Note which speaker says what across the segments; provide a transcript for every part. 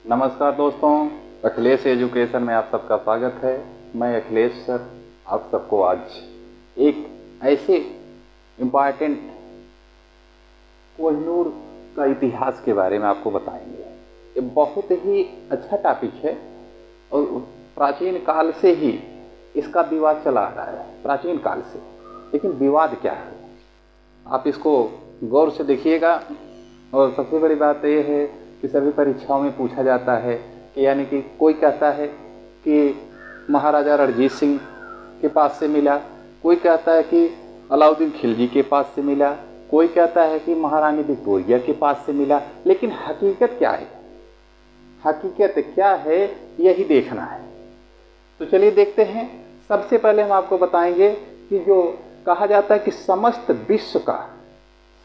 Speaker 1: नमस्कार दोस्तों, अखिलेश एजुकेशन में आप सबका स्वागत है। मैं अखिलेश सर आप सबको आज एक ऐसे इम्पॉर्टेंट कोहिनूर का इतिहास के बारे में आपको बताएंगे। ये बहुत ही अच्छा टॉपिक है और प्राचीन काल से ही इसका विवाद चला आ रहा है, प्राचीन काल से। लेकिन विवाद क्या है, आप इसको गौर से देखिएगा। और सबसे बड़ी बात यह है कि सभी परीक्षाओं में पूछा जाता है कि यानी कि कोई कहता है कि महाराजा रणजीत सिंह के पास से मिला, कोई कहता है कि अलाउद्दीन खिलजी के पास से मिला, कोई कहता है कि महारानी विक्टोरिया के पास से मिला। लेकिन हकीकत क्या है, हकीकत क्या है, यही देखना है। तो चलिए देखते हैं। सबसे पहले हम आपको बताएंगे कि जो कहा जाता है कि समस्त विश्व का,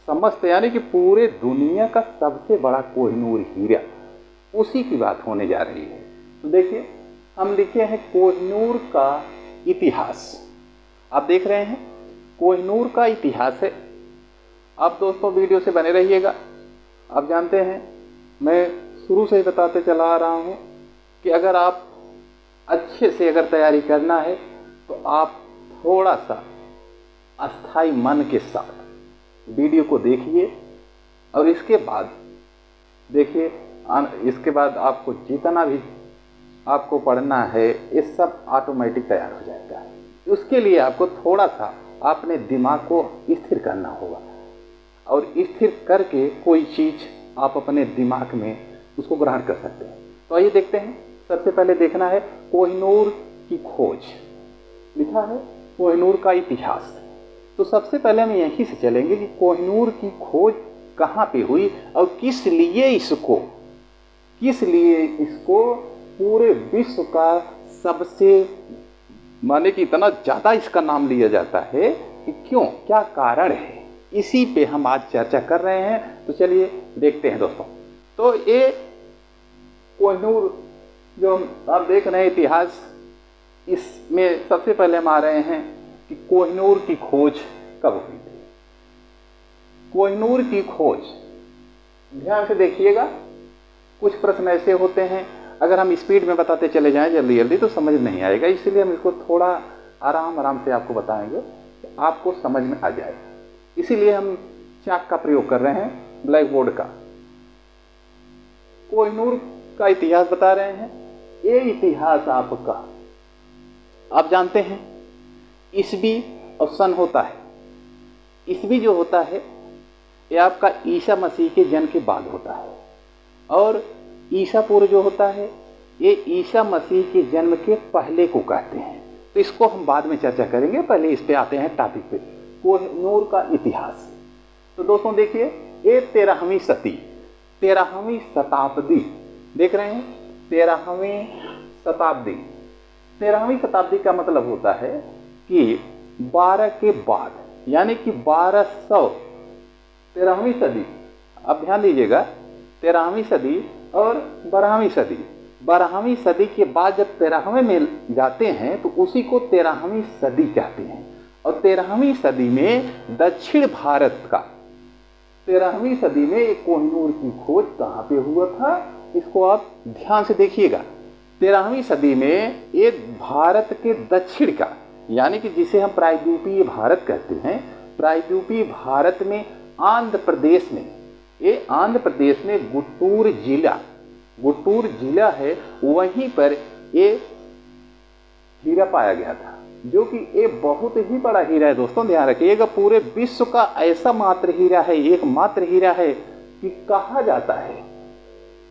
Speaker 1: समस्त यानी कि पूरे दुनिया का सबसे बड़ा कोहिनूर हीरा, उसी की बात होने जा रही है। तो देखिए, हम लिखे हैं कोहिनूर का इतिहास। आप देख रहे हैं कोहिनूर का इतिहास है। आप दोस्तों वीडियो से बने रहिएगा। आप जानते हैं मैं शुरू से ही बताते चला आ रहा हूँ कि अगर आप अच्छे से अगर तैयारी करना है तो आप थोड़ा सा अस्थाई मन के साथ वीडियो को देखिए और इसके बाद देखिए, इसके बाद आपको जितना भी आपको पढ़ना है ये सब ऑटोमेटिक तैयार हो जाएगा। उसके लिए आपको थोड़ा सा अपने दिमाग को स्थिर करना होगा और स्थिर करके कोई चीज़ आप अपने दिमाग में उसको ग्रहण कर सकते हैं। तो आइए देखते हैं। सबसे पहले देखना है कोहिनूर की खोज, लिखा है कोहिनूर का इतिहास। तो सबसे पहले हम यहीं से चलेंगे कि कोहिनूर की खोज कहाँ पे हुई और किस लिए इसको पूरे विश्व का सबसे, माने कि इतना ज़्यादा इसका नाम लिया जाता है कि क्यों, क्या कारण है, इसी पे हम आज चर्चा कर रहे हैं। तो चलिए देखते हैं दोस्तों। तो ये कोहिनूर जो आप देख रहे हैं इतिहास, इसमें सबसे पहले हम आ रहे हैं कि कोहिनूर की खोज कब हुई थी। कोहिनूर की खोज, ध्यान से देखिएगा। कुछ प्रश्न ऐसे होते हैं, अगर हम स्पीड में बताते चले जाएं जल्दी जल्दी तो समझ नहीं आएगा, इसलिए हम इसको थोड़ा आराम से आपको बताएंगे कि आपको समझ में आ जाए। इसीलिए हम चाक का प्रयोग कर रहे हैं, ब्लैक बोर्ड का। कोहिनूर का इतिहास बता रहे हैं। ये इतिहास आपका, आप जानते हैं ईस्वी और सन होता है। ईस्वी जो होता है ये आपका ईसा मसीह के जन्म के बाद होता है, और ईसा पूर्व जो होता है ये ईसा मसीह के जन्म के पहले को कहते हैं। तो इसको हम बाद में चर्चा करेंगे, पहले इस पे आते हैं टॉपिक पे, कोहिनूर का इतिहास। तो दोस्तों देखिए, ये 13वीं शताब्दी देख रहे हैं, 13वीं शताब्दी। 13वीं शताब्दी का मतलब होता है कि 12 के बाद, यानी कि 1200, 13वीं सदी। अब ध्यान दीजिएगा, 13वीं सदी और 12वीं सदी। 12वीं सदी के बाद जब 13वें में जाते हैं तो उसी को 13वीं सदी कहते हैं। और 13वीं सदी में दक्षिण भारत का, 13वीं सदी में एक कोहिनूर की खोज कहाँ पे हुआ था, इसको आप ध्यान से देखिएगा। 13वीं सदी में एक भारत के दक्षिण का, यानी कि जिसे हम प्रायद्वीपीय भारत कहते हैं, प्रायद्वीपीय भारत में आंध्र प्रदेश में, ये आंध्र प्रदेश में गुंटूर जिला है, वहीं पर ये हीरा पाया गया था, जो कि ये बहुत ही बड़ा हीरा है। दोस्तों ध्यान रखिएगा, पूरे विश्व का ऐसा मात्र हीरा है, एकमात्र हीरा है कि कहा जाता है,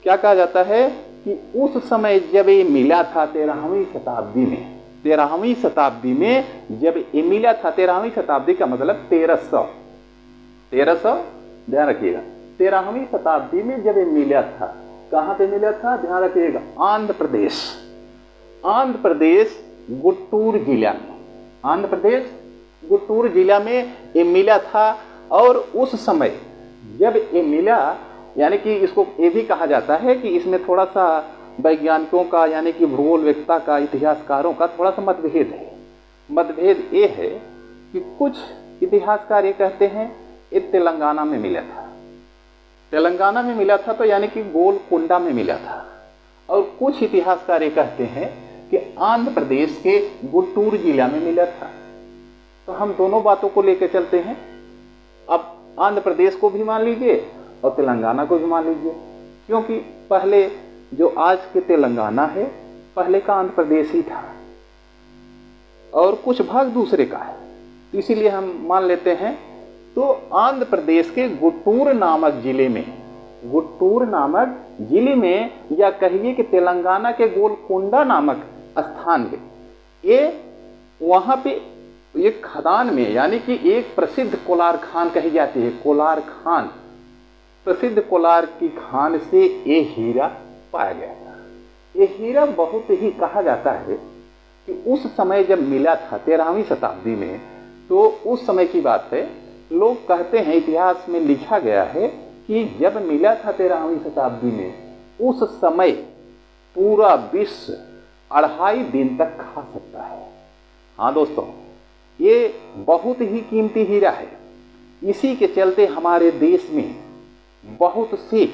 Speaker 1: क्या कहा जाता है कि उस समय जब ये मिला था 13वीं शताब्दी में, 13वीं शताब्दी में जब ये मिला था, 13वीं शताब्दी का मतलब 1300, ध्यान रखिएगा, 13वीं शताब्दी में जब ये मिला था, कहाँ पे मिला था, ध्यान रखिएगा, आंध्र प्रदेश गुंटूर जिला में, आंध्र प्रदेश गुंटूर जिला में ये मिला था। और उस समय जब ये मिला, यानी कि इसको ये भी कहा जाता है कि इसमें थोड़ा सा वैज्ञानिकों का, यानी कि भूगोलवेत्ता का, इतिहासकारों का थोड़ा सा मतभेद है। मतभेद ये है कि कुछ इतिहासकार ये कहते हैं ये तेलंगाना में मिला था, तो यानी कि गोलकुंडा में मिला था। और कुछ इतिहासकार ये कहते हैं कि आंध्र प्रदेश के गुंटूर जिला में मिला था। तो हम दोनों बातों को लेकर चलते हैं। अब आंध्र प्रदेश को भी मान लीजिए और तेलंगाना को भी मान लीजिए, क्योंकि पहले जो आज के तेलंगाना है पहले का आंध्र प्रदेश ही था और कुछ भाग दूसरे का है, तो इसीलिए हम मान लेते हैं। तो आंध्र प्रदेश के गुंटूर नामक जिले में, गुंटूर नामक जिले में, या कहिए कि तेलंगाना के गोलकोंडा नामक स्थान में, ये वहाँ पे एक खदान में, यानी कि एक प्रसिद्ध कोलार खान कही जाती है, कोलार खान, प्रसिद्ध कोलार की खान से ये हीरा पाया गया था। ये हीरा बहुत ही कहा जाता है कि उस समय जब मिला था 13वीं शताब्दी में, तो उस समय की बात है। लोग कहते हैं, इतिहास में लिखा गया है कि जब मिला था 13वीं शताब्दी में, उस समय पूरा विश्व 2.5 दिन तक खा सकता है। हाँ दोस्तों, ये बहुत ही कीमती हीरा है। इसी के चलते हमारे देश में बहुत से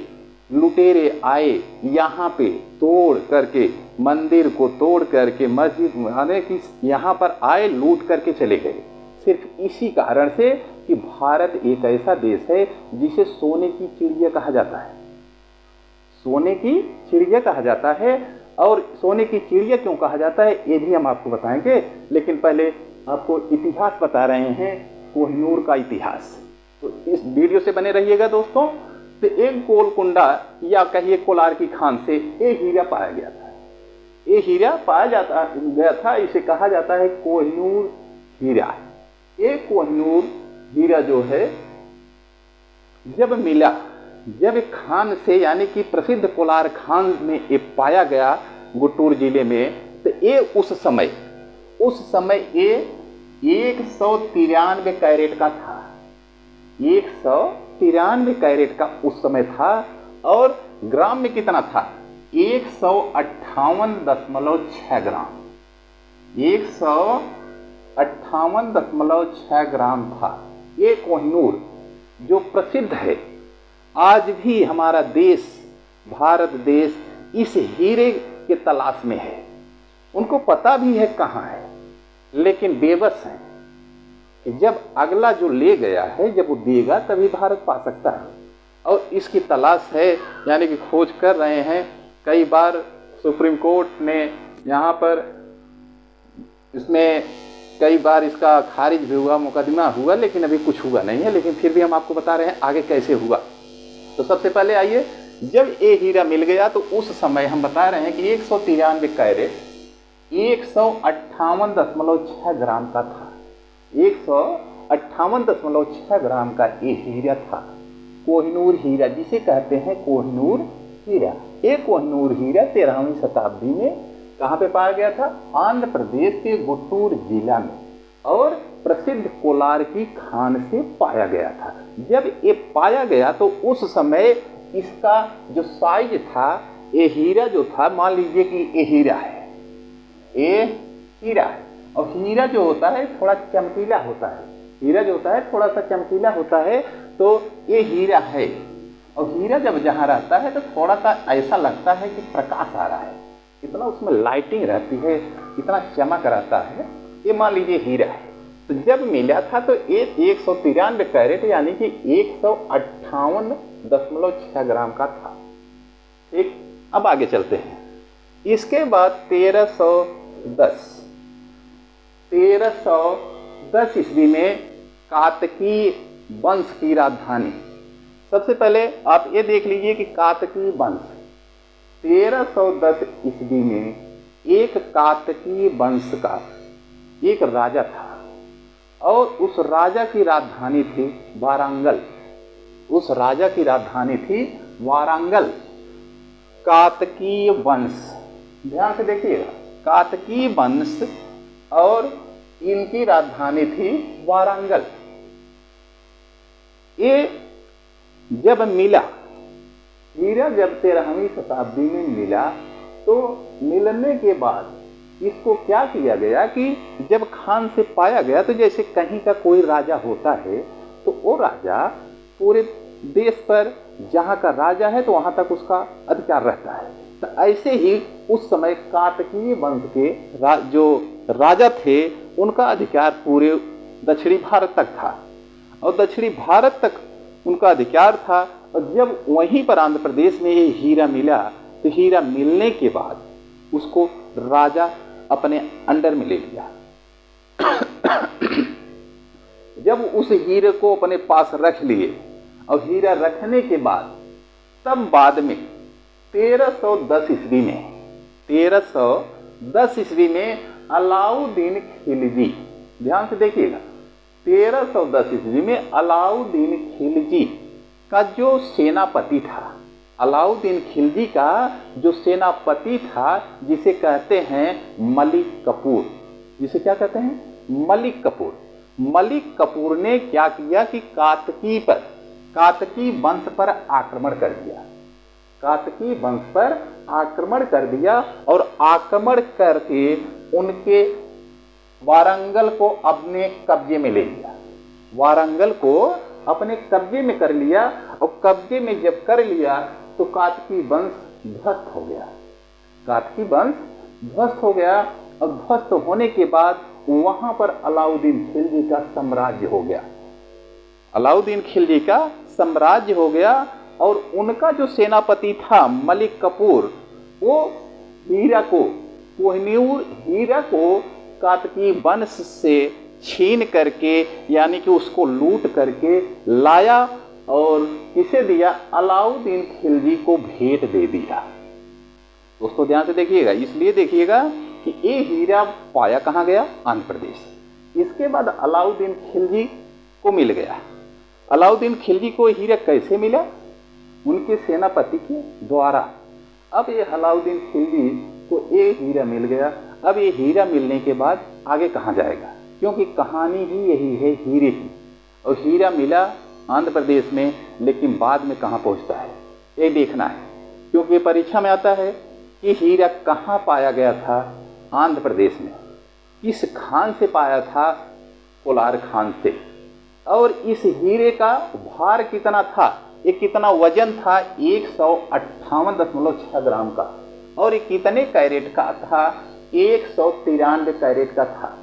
Speaker 1: लुटेरे आए, यहाँ पे तोड़ करके, मंदिर को तोड़ करके, मस्जिद माने कि यहाँ पर आए, लूट करके चले गए, सिर्फ इसी कारण से कि भारत एक ऐसा देश है जिसे सोने की चिड़िया कहा जाता है। सोने की चिड़िया कहा जाता है। और सोने की चिड़िया क्यों कहा जाता है ये भी हम आपको बताएंगे, लेकिन पहले आपको इतिहास बता रहे हैं, कोहिनूर का इतिहास। तो इस वीडियो से बने रहिएगा दोस्तों। तो एक गोलकुंडा या कहिए कोलार की खान से ये हीरा पाया गया था। ये हीरा पाया गया था, इसे कहा जाता है कोहिनूर हीरा। ये कोहिनूर हीरा जो है जब मिला, जब एक खान से, यानी कि प्रसिद्ध कोलार खान में ये पाया गया गुंटूर जिले में, तो ये उस समय ये 193 कैरेट का था। 193 कैरेट का उस समय था। और ग्राम में कितना था? 158.6 ग्राम। 158.6 ग्राम था। ये कोहिनूर जो प्रसिद्ध है, आज भी हमारा देश, भारत देश इस हीरे के तलाश में है। उनको पता भी है कहाँ है, लेकिन बेबस हैं कि जब अगला जो ले गया है, जब वो देगा तभी भारत पा सकता है। और इसकी तलाश है, यानी कि खोज कर रहे हैं। कई बार सुप्रीम कोर्ट ने यहाँ पर इसमें कई बार इसका खारिज भी हुआ, मुकदमा हुआ, लेकिन अभी कुछ हुआ नहीं है। लेकिन फिर भी हम आपको बता रहे हैं आगे कैसे हुआ। तो सबसे पहले आइए, जब ये हीरा मिल गया तो उस समय हम बता रहे हैं कि 193 कैरेट 158.6 ग्राम का था। 158.6 ग्राम का ये हीरा था, कोहिनूर हीरा, जिसे कहते हैं कोहिनूर हीरा। ये कोहिनूर हीरा 13वीं शताब्दी में कहाँ पे पाया गया था? आंध्र प्रदेश के गुंटूर जिला में, और प्रसिद्ध कोलार की खान से पाया गया था। जब ये पाया गया तो उस समय इसका जो साइज था, ये हीरा जो था, मान लीजिए कि ये हीरा है, ये हीरा है। और हीरा जो होता है थोड़ा चमकीला होता है। हीरा जो होता है थोड़ा सा चमकीला होता है, तो ये हीरा है। और हीरा जब जहाँ रहता है तो थोड़ा सा ऐसा लगता है कि प्रकाश आ रहा है, इतना उसमें लाइटिंग रहती है, इतना चमक रहता है। ये मान लीजिए हीरा है। तो जब मिला था तो ये 193 कैरेट, यानी कि 158.6 ग्राम का था। ठीक, अब आगे चलते हैं। इसके बाद 1310 ईस्वी में कातकी वंश की राजधानी। सबसे पहले आप ये देख लीजिए कि कातकी वंश 1310 ईस्वी में एक कातकी वंश का एक राजा था, और उस राजा की राजधानी थी वारंगल। उस राजा की राजधानी थी वारंगल। कातकी वंश, ध्यान से देखिएगा, कातकी वंश, और इनकी राजधानी थी वारंगल। ये जब मिला हीरा, जब 13वीं शताब्दी में मिला, तो मिलने के बाद इसको क्या किया गया कि जब खान से पाया गया, तो जैसे कहीं का कोई राजा होता है तो वो राजा पूरे देश पर, जहाँ का राजा है तो वहाँ तक उसका अधिकार रहता है। तो ऐसे ही उस समय कातकीय वंश के जो राजा थे उनका अधिकार पूरे दक्षिणी भारत तक था और दक्षिणी भारत तक उनका अधिकार था। और जब वहीं पर आंध्र प्रदेश में ये हीरा मिला तो हीरा मिलने के बाद उसको राजा अपने अंडर में ले लिया। जब उस हीरे को अपने पास रख लिए और हीरा रखने के बाद तब बाद में 1310 ईस्वी में अलाउद्दीन खिलजी, ध्यान से देखिएगा, 1310 ईस्वी में अलाउद्दीन खिलजी का जो सेनापति था, अलाउद्दीन खिलजी का जो सेनापति था, जिसे कहते हैं मलिक कफूर, जिसे क्या कहते हैं, मलिक कफूर। मलिक कफूर ने क्या किया कि कातकी वंश पर आक्रमण कर दिया, कातकी वंश पर आक्रमण कर दिया और आक्रमण करके उनके वारंगल को अपने कब्जे में ले लिया, वारंगल को अपने कब्जे में कर लिया। और कब्जे में जब कर लिया तो कातकी वंश ध्वस्त हो गया, कातकी वंश ध्वस्त हो गया। और ध्वस्त होने के बाद वहां पर अलाउद्दीन खिलजी का साम्राज्य हो गया, अलाउद्दीन खिलजी का साम्राज्य हो गया। और उनका जो सेनापति था मलिक कफूर, वो हीरा को, कोहिनूर हीरा को कातकी वंश से छीन करके, यानी कि उसको लूट करके लाया और किसे दिया, अलाउद्दीन खिलजी को भेंट दे दिया। दोस्तों ध्यान से देखिएगा, इसलिए देखिएगा कि ये हीरा पाया कहाँ गया, आंध्र प्रदेश। इसके बाद अलाउद्दीन खिलजी को मिल गया। अलाउद्दीन खिलजी को हीरा कैसे मिला, उनके सेनापति के द्वारा। अब ये अलाउद्दीन खिलजी को ये हीरा मिल गया। अब ये हीरा मिलने के बाद आगे कहाँ जाएगा, क्योंकि कहानी ही यही है हीरे की। और हीरा मिला आंध्र प्रदेश में, लेकिन बाद में कहाँ पहुँचता है ये देखना है, क्योंकि परीक्षा में आता है कि हीरा कहाँ पाया गया था, आंध्र प्रदेश में। किस खान से पाया था, कोलार खान से। और इस हीरे का भार कितना था, ये कितना वजन था, 158.6 ग्राम का। और ये कितने कैरेट का था, 193 कैरेट का था।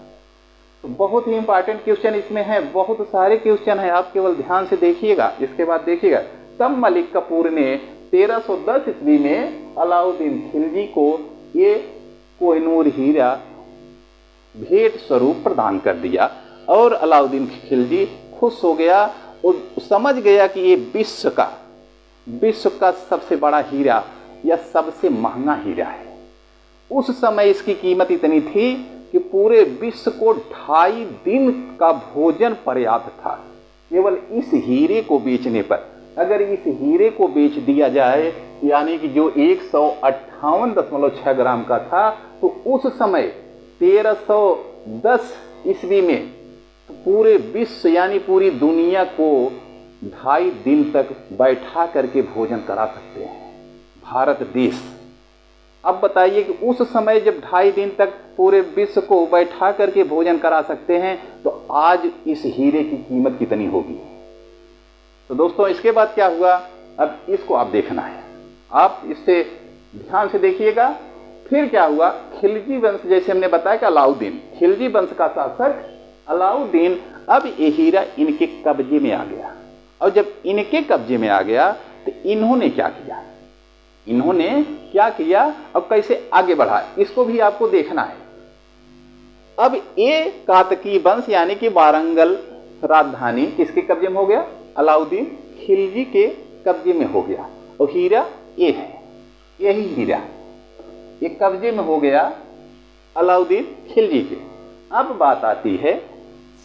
Speaker 1: तो बहुत ही इंपॉर्टेंट क्वेश्चन इसमें है, बहुत सारे क्वेश्चन है, आप केवल ध्यान से देखिएगा। इसके बाद देखिएगा, तब मलिक कफूर ने 1310 ईस्वी में अलाउद्दीन खिलजी को ये कोहिनूर हीरा भेंट स्वरूप प्रदान कर दिया। और अलाउद्दीन खिलजी खुश हो गया और समझ गया कि ये विश्व का सबसे बड़ा हीरा या सबसे महंगा हीरा है। उस समय इसकी कीमत इतनी थी कि पूरे विश्व को 2.5 दिन का भोजन पर्याप्त था। केवल इस हीरे को बेचने पर, अगर इस हीरे को बेच दिया जाए, यानी कि जो 158.6 ग्राम का था, तो उस समय 1310 ईस्वी में तो पूरे विश्व यानी पूरी दुनिया को 2.5 दिन तक बैठा करके भोजन करा सकते हैं भारत देश। अब बताइए कि उस समय जब 2.5 दिन तक पूरे विश्व को बैठा करके भोजन करा सकते हैं, तो आज इस हीरे की कीमत कितनी होगी। तो दोस्तों इसके बाद क्या हुआ, अब इसको आप देखना है, आप इससे ध्यान से देखिएगा। फिर क्या हुआ, खिलजी वंश, जैसे हमने बताया कि अलाउद्दीन, खिलजी वंश का शासक अलाउद्दीन, अब ये हीरा इनके कब्जे में आ गया। और जब इनके कब्जे में आ गया तो इन्होंने क्या किया, इन्होंने क्या किया और कैसे आगे बढ़ा, इसको भी आपको देखना है। अब ये कातकी वंश यानी कि वारंगल राजधानी किसके कब्जे में हो गया, अलाउद्दीन खिलजी के कब्जे में हो गया। और हीरा ये है, यही हीरा ये कब्जे में हो गया अलाउद्दीन खिलजी के। अब बात आती है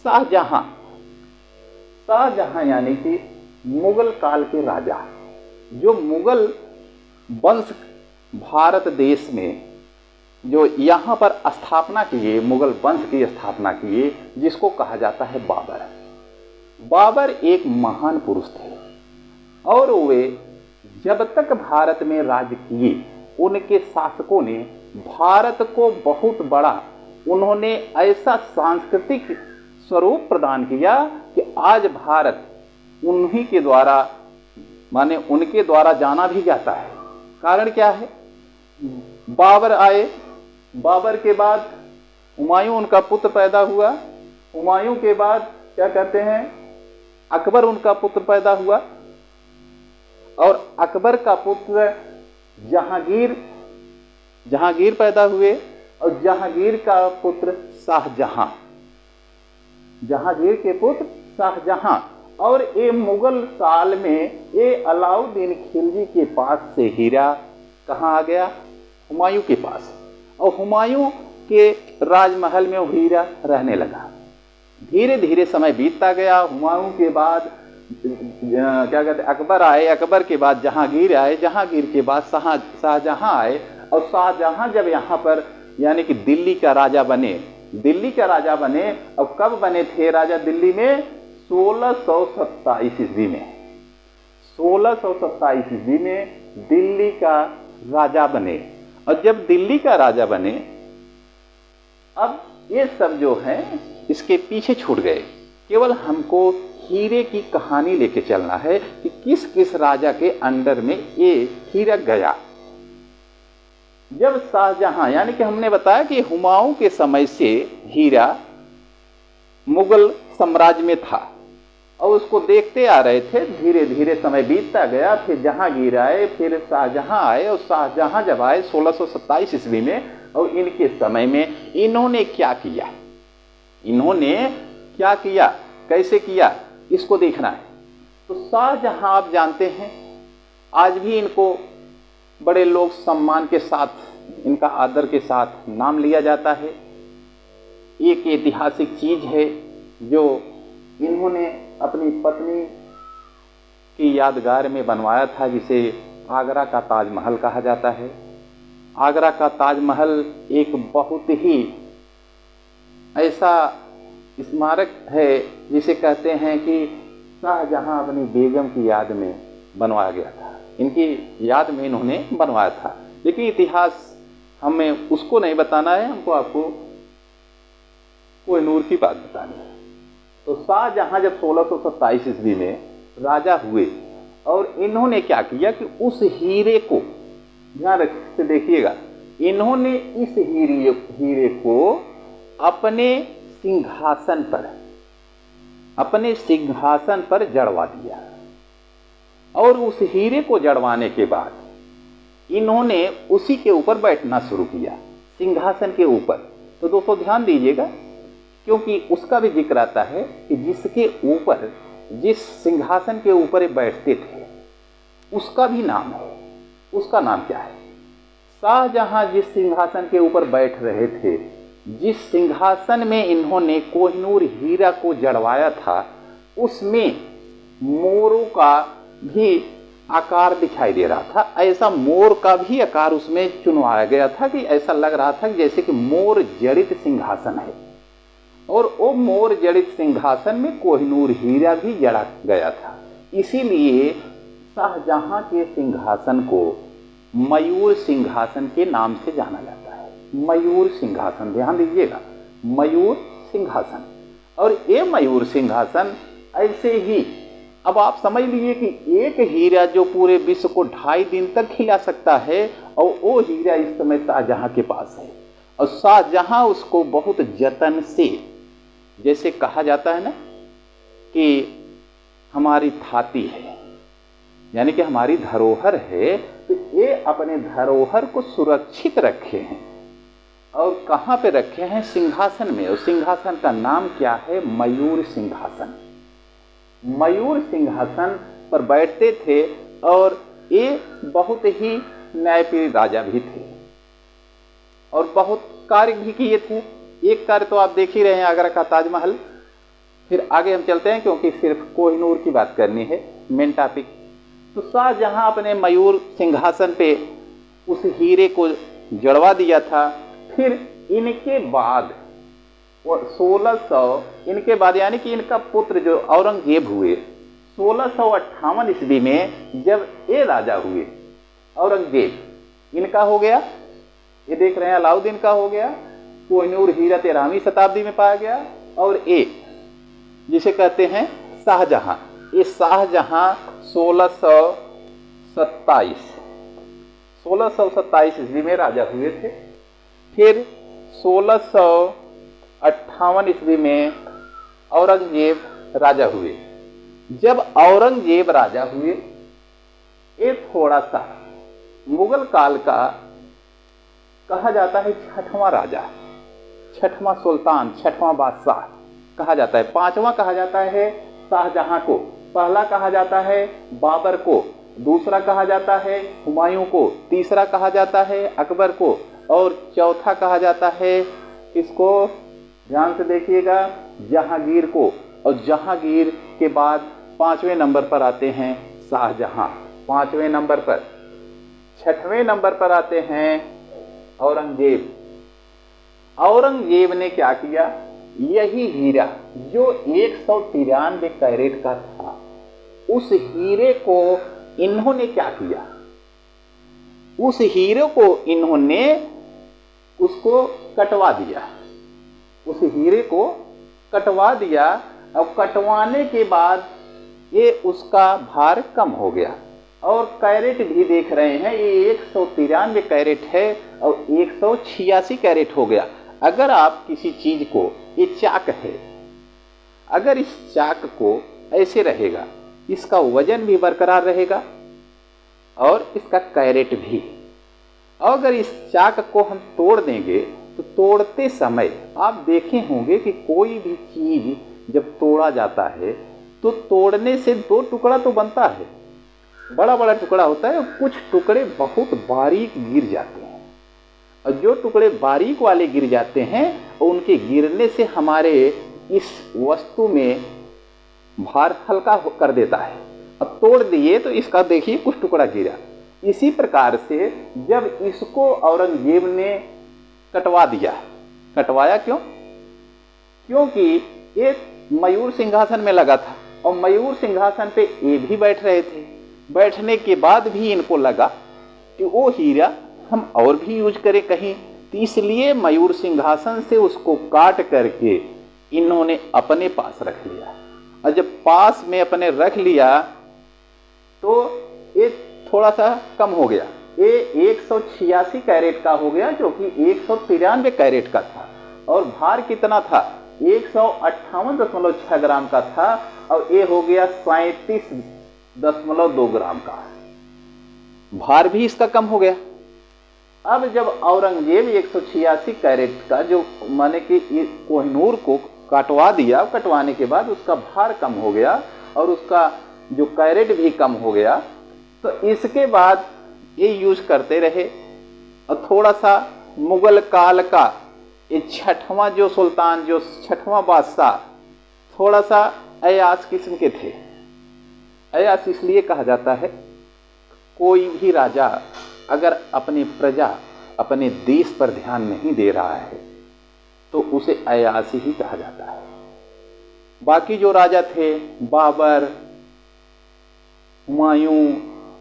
Speaker 1: शाहजहां, शाहजहां यानी कि मुगल काल के राजा, जो मुगल वंश भारत देश में जो यहाँ पर स्थापना किए, मुगल वंश की स्थापना किए, जिसको कहा जाता है बाबर। बाबर एक महान पुरुष थे और वे जब तक भारत में राज किए, उनके शासकों ने भारत को बहुत बड़ा, उन्होंने ऐसा सांस्कृतिक स्वरूप प्रदान किया कि आज भारत उन्हीं के द्वारा, माने उनके द्वारा जाना भी जाता है। कारण क्या है, बाबर आए, बाबर के बाद हुमायूं उनका पुत्र पैदा हुआ, हुमायूं के बाद क्या कहते हैं अकबर उनका पुत्र पैदा हुआ, और अकबर का पुत्र जहांगीर, जहांगीर पैदा हुए, और जहांगीर का पुत्र शाहजहां, जहांगीर के पुत्र शाहजहां। और ये मुगल साल में ये अलाउद्दीन खिलजी के पास से हीरा कहाँ आ गया, हुमायूं के पास, और हुमायूं के राजमहल में वो हीरा रहने लगा। धीरे धीरे समय बीतता गया। हुमायूं के बाद क्या कहते हैं अकबर आए, अकबर के बाद जहांगीर आए, जहांगीर के बाद शाहजहां आए, और शाहजहां जब यहाँ पर यानी कि दिल्ली का राजा बने, दिल्ली का राजा बने, और कब बने थे राजा दिल्ली में, 1627 ईस्वी में, 1627 ईस्वी में दिल्ली का राजा बने। और जब दिल्ली का राजा बने, अब ये सब जो है इसके पीछे छूट गए, केवल हमको हीरे की कहानी लेके चलना है कि किस किस राजा के अंडर में ये हीरा गया। जब शाहजहां यानी कि हमने बताया कि हुमायूं के समय से हीरा मुगल साम्राज्य में था और उसको देखते आ रहे थे, धीरे धीरे समय बीतता गया, फिर जहांगीर आए, फिर शाहजहां आए, और शाहजहां जब आए 1627 ईस्वी में, और इनके समय में इन्होंने क्या किया, इन्होंने क्या किया, कैसे किया, इसको देखना है। तो शाहजहां आप जानते हैं आज भी इनको बड़े लोग सम्मान के साथ, इनका आदर के साथ नाम लिया जाता है। एक ऐतिहासिक चीज है जो इन्होंने अपनी पत्नी की यादगार में बनवाया था, जिसे आगरा का ताजमहल कहा जाता है। आगरा का ताजमहल एक बहुत ही ऐसा स्मारक है जिसे कहते हैं कि शाहजहां अपनी बेगम की याद में बनवाया गया था, इनकी याद में इन्होंने बनवाया था। लेकिन इतिहास हमें उसको नहीं बताना है, हमको आपको कोहिनूर की बात बतानी है। तो शाहजहां जब 1627 ईस्वी में राजा हुए, और इन्होंने क्या किया कि उस हीरे को, ध्यान रख से देखिएगा, इन्होंने इस हीरे को अपने सिंहासन पर जड़वा दिया। और उस हीरे को जड़वाने के बाद इन्होंने उसी के ऊपर बैठना शुरू किया, सिंहासन के ऊपर। तो दोस्तों ध्यान दीजिएगा, क्योंकि उसका भी जिक्र आता है कि जिसके ऊपर, जिस सिंहासन के ऊपर बैठते थे उसका भी नाम है। उसका नाम क्या है? शाहजहां जिस सिंहासन के ऊपर बैठ रहे थे, जिस सिंहासन में इन्होंने कोहिनूर हीरा को जड़वाया था, उसमें मोरों का भी आकार दिखाई दे रहा था। ऐसा मोर का भी आकार उसमें चुनवाया गया था कि ऐसा लग रहा था जैसे कि मोर जड़ित सिंहासन है, और वो मोर जड़ित सिंहासन में कोहिनूर हीरा भी जड़ा गया था। इसीलिए शाहजहां के सिंहासन को मयूर सिंहासन के नाम से जाना जाता है। मयूर सिंहासन, ध्यान दीजिएगा, मयूर सिंहासन। और ये मयूर सिंहासन ऐसे ही, अब आप समझ लीजिए कि एक हीरा जो पूरे विश्व को 2.5 दिन तक खिला सकता है, और वो हीरा इस समय शाहजहां के पास है। और शाहजहां उसको बहुत जतन से, जैसे कहा जाता है ना कि हमारी थाती है, यानी कि हमारी धरोहर है, तो ये अपने धरोहर को सुरक्षित रखे हैं। और कहाँ पे रखे हैं? सिंहासन में। और सिंहासन का नाम क्या है? मयूर सिंहासन। मयूर सिंहासन पर बैठते थे, और ये बहुत ही न्यायप्रिय राजा भी थे, और बहुत कार्य भी किए थे। एक कार्य तो आप देख ही रहे हैं, आगरा का ताजमहल। फिर आगे हम चलते हैं, क्योंकि सिर्फ कोहिनूर की बात करनी है, मेन टॉपिक। तो शाहजहां अपने मयूर सिंहासन पे उस हीरे को जड़वा दिया था। फिर इनके बाद 1600, इनके बाद यानी कि इनका पुत्र जो औरंगजेब हुए 1658 ईस्वी में, जब ये राजा हुए औरंगजेब, इनका हो गया, ये देख रहे हैं अलाउद्दीन का हो गया। कोहिनूर हीरा 13वीं शताब्दी में पाया गया। और एक जिसे कहते हैं शाहजहां, ये शाहजहां 1627 1627 ईस्वी में राजा हुए थे। फिर 1658 ईस्वी में औरंगजेब राजा हुए। जब औरंगजेब राजा हुए, ये थोड़ा सा मुगल काल का कहा जाता है छठवां राजा, छठवां सुल्तान, छठवां बादशाह कहा जाता है। पांचवां कहा जाता है शाहजहां को, पहला कहा जाता है बाबर को, दूसरा कहा जाता है हुमायूं को, तीसरा कहा जाता है अकबर को, और चौथा कहा जाता है इसको, ध्यान से देखिएगा, जहांगीर को। और जहांगीर के बाद पांचवें नंबर पर आते हैं शाहजहां, पांचवें नंबर पर। छठवें नंबर पर आते हैं औरंगजेब। औरंगजेब ने क्या किया, यही हीरा जो 193 कैरेट का था, उस हीरे को इन्होंने क्या किया, उस हीरे को इन्होंने उसको कटवा दिया, उस हीरे को कटवा दिया। अब कटवाने के बाद ये उसका भार कम हो गया, और कैरेट भी देख रहे हैं, ये 193 कैरेट है और 186 कैरेट हो गया। अगर आप किसी चीज को, ये चाक है, अगर इस चाक को ऐसे रहेगा, इसका वजन भी बरकरार रहेगा और इसका कैरेट भी। अगर इस चाक को हम तोड़ देंगे तो तोड़ते समय आप देखे होंगे कि कोई भी चीज जब तोड़ा जाता है तो तोड़ने से दो टुकड़ा तो बनता है, बड़ा बड़ा टुकड़ा होता है, और कुछ टुकड़े बहुत बारीक गिर जाते हैं। और जो टुकड़े बारीक वाले गिर जाते हैं, उनके गिरने से हमारे इस वस्तु में भार हल्का कर देता है। अब तोड़ दिए तो इसका देखिए कुछ टुकड़ा गिरा। इसी प्रकार से जब इसको औरंगजेब ने कटवा दिया, कटवाया क्यों? क्योंकि ये मयूर सिंहासन में लगा था, और मयूर सिंहासन पे ये भी बैठ रहे थे। बैठने के बाद भी इनको लगा कि वो हीरा हम और भी यूज करें कहीं, तो इसलिए मयूर सिंहासन से उसको काट करके इन्होंने अपने पास रख लिया। और जब पास में अपने रख लिया तो ये थोड़ा सा कम हो गया, ये 186 कैरेट का हो गया, जो कि 193 कैरेट का था। और भार कितना था? 158.6 ग्राम का था, और ये हो गया 37.2 ग्राम का। भार भी इसका कम हो गया। अब जब औरंगजेब 186 कैरेट का, जो माने कि कोहिनूर को कटवा दिया, कटवाने के बाद उसका भार कम हो गया और उसका जो कैरेट भी कम हो गया, तो इसके बाद ये यूज करते रहे। और थोड़ा सा मुगल काल का ये छठवां जो सुल्तान, जो छठवां बादशाह, थोड़ा सा अयास किस्म के थे। अयास इसलिए कहा जाता है, कोई भी राजा अगर अपनी प्रजा, अपने देश पर ध्यान नहीं दे रहा है तो उसे अयासी ही कहा जाता है। बाकी जो राजा थे, बाबर, हुमायूं,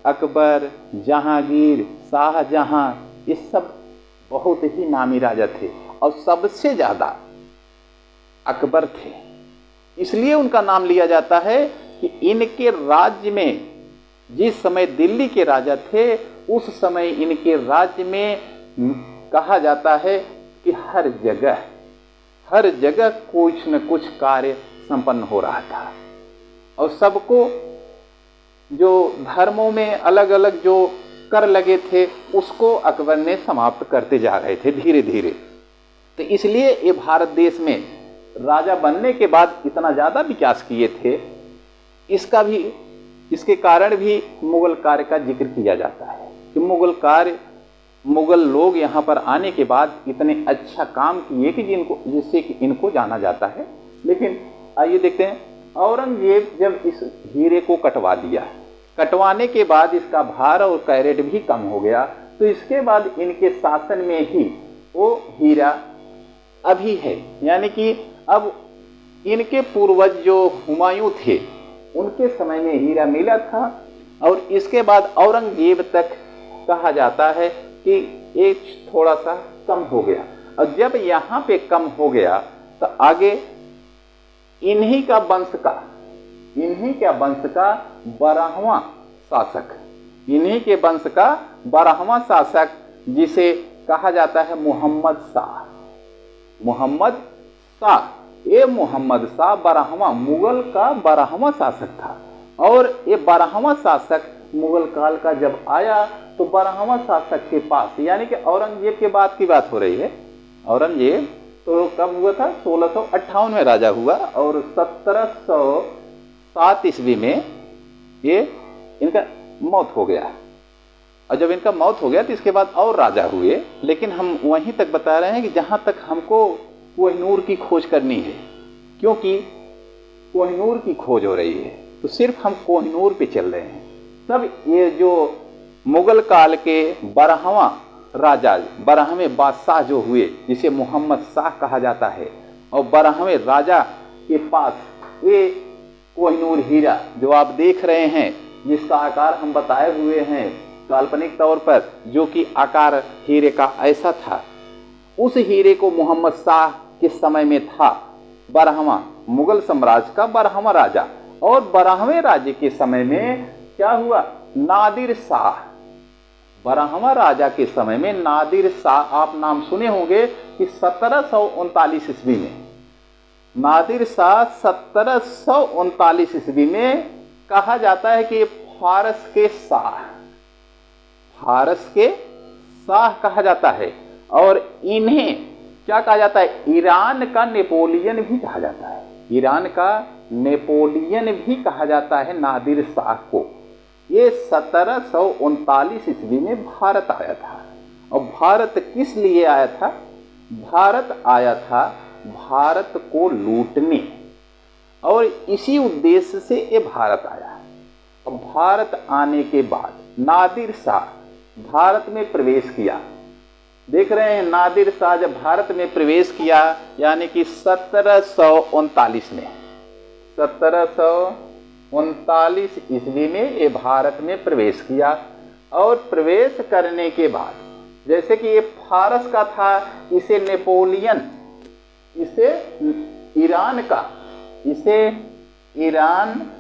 Speaker 1: अकबर, जहांगीर, शाहजहां, ये सब बहुत ही नामी राजा थे, और सबसे ज्यादा अकबर थे। इसलिए उनका नाम लिया जाता है कि इनके राज्य में, जिस समय दिल्ली के राजा थे, उस समय इनके राज्य में कहा जाता है कि हर जगह कुछ न कुछ कार्य संपन्न हो रहा था। और सबको जो धर्मों में अलग अलग जो कर लगे थे, उसको अकबर ने समाप्त करते जा रहे थे धीरे धीरे। तो इसलिए ये भारत देश में राजा बनने के बाद इतना ज़्यादा विकास किए थे। इसके कारण भी मुगल कार्य का जिक्र किया जाता है कि मुगल लोग यहाँ पर आने के बाद इतने अच्छा काम किए कि जिससे कि इनको जाना जाता है। लेकिन आइए देखते हैं, औरंगजेब जब इस हीरे को कटवा दिया, कटवाने के बाद इसका भार और कैरेट भी कम हो गया, तो इसके बाद इनके शासन में ही वो हीरा अभी है। यानी कि अब इनके पूर्वज जो हुमायूं थे, उनके समय में हीरा मिला था, और इसके बाद औरंगजेब तक कहा जाता है कि ये थोड़ा सा कम हो गया। और जब यहाँ पे कम हो गया तो आगे इन्हीं का वंश का 12वां शासक इन्हीं के वंश का 12वां शासक, जिसे कहा जाता है मोहम्मद शाह। मोहम्मद शाह, ये मोहम्मद शाह 12वां मुगल का 12वां शासक था। और ये 12वां शासक मुगल काल का जब आया तो 12वां शासक के पास, यानी कि औरंगजेब के बाद की बात हो रही है। औरंगजेब तो कब हुआ था? 1658 में राजा हुआ और 1707 ईस्वी में ये इनका मौत हो गया। और जब इनका मौत हो गया तो इसके बाद और राजा हुए, लेकिन हम वहीं तक बता रहे हैं कि जहाँ तक हमको कोहिनूर की खोज करनी है, क्योंकि कोहिनूर की खोज हो रही है, तो सिर्फ हम कोहिनूर पे चल रहे हैं। तब ये जो मुगल काल के 12वां राजा, 12वें बादशाह जो हुए, जिसे मोहम्मद शाह कहा जाता है, और 12वें राजा के पास ये कोहिनूर हीरा जो आप देख रहे हैं, जिसका आकार हम बताए हुए हैं काल्पनिक तौर पर, जो कि आकार हीरे का ऐसा था, उस हीरे को मोहम्मद शाह के समय में था 12वां मुगल साम्राज्य का 12वां राजा। और 12वें राज्य के समय में क्या हुआ? नादिर शाह, 12वां राजा के समय में नादिर शाह, आप नाम सुने होंगे कि 1739 ईस्वी में नादिर शाह 1739 ईस्वी में कहा जाता है कि फारस के शाह, फारस के शाह कहा जाता है। और इन्हें क्या कहा जाता है? ईरान का नेपोलियन भी कहा जाता है। ईरान का नेपोलियन भी कहा जाता है नादिर शाह को। ये 1739 ईस्वी में भारत आया था। और भारत किस लिए आया था? भारत आया था भारत को लूटने, और इसी उद्देश्य से ये भारत आया। और भारत आने के बाद नादिर शाह भारत में प्रवेश किया। देख रहे हैं, नादिर शाह जब भारत में प्रवेश किया, यानी कि 1739 में, 1739 ईस्वी में ये भारत में प्रवेश किया। और प्रवेश करने के बाद, जैसे कि ये फारस का था, इसे नेपोलियन, इसे ईरान का, इसे ईरान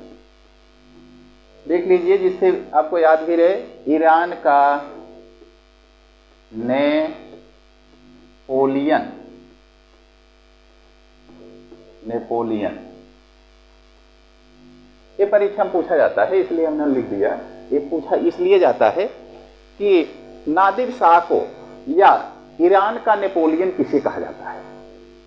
Speaker 1: देख लीजिए, जिससे आपको याद भी रहे, ईरान का नेपोलियन, नेपोलियन ये परीक्षा में पूछा जाता है, इसलिए हमने लिख दिया। ये पूछा इसलिए जाता है कि नादिर शाह को या ईरान का नेपोलियन किसे कहा जाता है।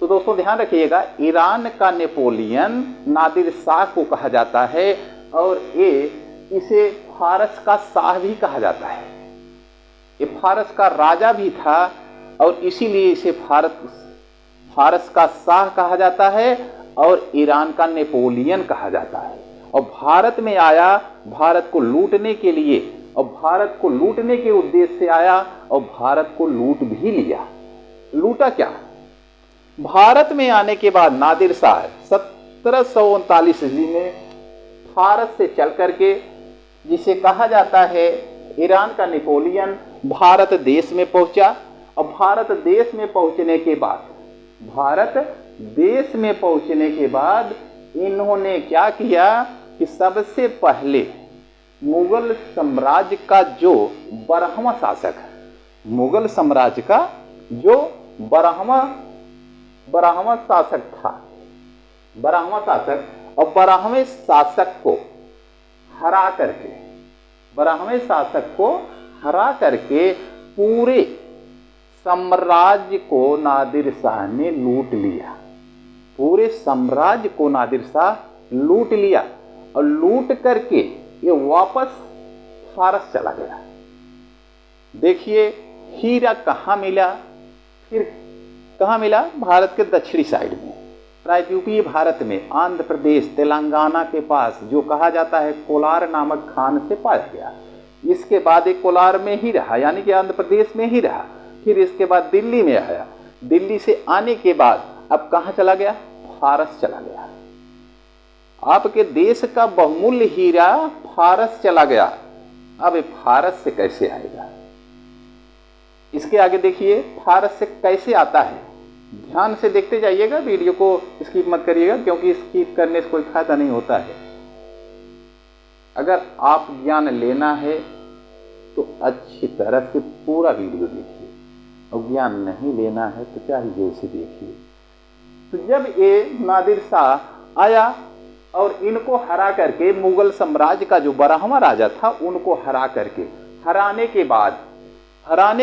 Speaker 1: तो दोस्तों ध्यान रखिएगा, ईरान का नेपोलियन नादिर शाह को कहा जाता है, और ये इसे फारस का शाह भी कहा जाता है। ये फारस का राजा भी था, और इसीलिए इसे फारस का शाह कहा जाता है, और ईरान का नेपोलियन कहा जाता है। और भारत में आया भारत को लूटने के लिए, और भारत को लूटने के उद्देश्य से आया, और भारत को लूट भी लिया। लूटा क्या? भारत में आने के बाद नादिर शाह 1739 ईस्वी में फारस से चल करके, जिसे कहा जाता है ईरान का नेपोलियन, भारत देश में पहुंचा। और भारत देश में पहुंचने के बाद, भारत देश में पहुंचने के बाद इन्होंने क्या किया कि सबसे पहले मुगल साम्राज्य का जो 12वां शासक, मुगल साम्राज्य का जो 12वां शासक था, 12वां शासक, और 12वें शासक को हरा करके, 12वें शासक को हरा करके पूरे साम्राज्य को नादिर शाह ने लूट लिया। पूरे साम्राज्य को नादिर शाह लूट लिया, और लूट करके ये वापस फारस चला गया। देखिए हीरा कहाँ मिला? फिर कहाँ मिला? भारत के दक्षिणी साइड में, प्रायद्वीपीय भारत में, आंध्र प्रदेश, तेलंगाना के पास, जो कहा जाता है कोलार नामक खान से पाया गया। इसके बाद एक कोलार में ही रहा, यानी कि आंध्र प्रदेश में ही रहा। फिर इसके बाद दिल्ली में आया। दिल्ली से आने के बाद अब कहाँ चला गया? फारस चला गया। आपके देश का बहुमूल्य हीरा फारस चला गया। अब फारस से कैसे आएगा? इसके आगे देखिए फारस से कैसे आता है। ध्यान से देखते जाइएगा, वीडियो को स्किप मत करिएगा, क्योंकि स्किप करने से कोई फायदा नहीं होता है। अगर आप ज्ञान लेना है तो अच्छी तरह से पूरा वीडियो देखिए, और ज्ञान नहीं लेना है तो चाहिए उसे देखिए। तो जब ये नादिर शाह आया और इनको हरा करके, मुगल साम्राज्य का जो 12वां राजा था उनको हरा करके, हराने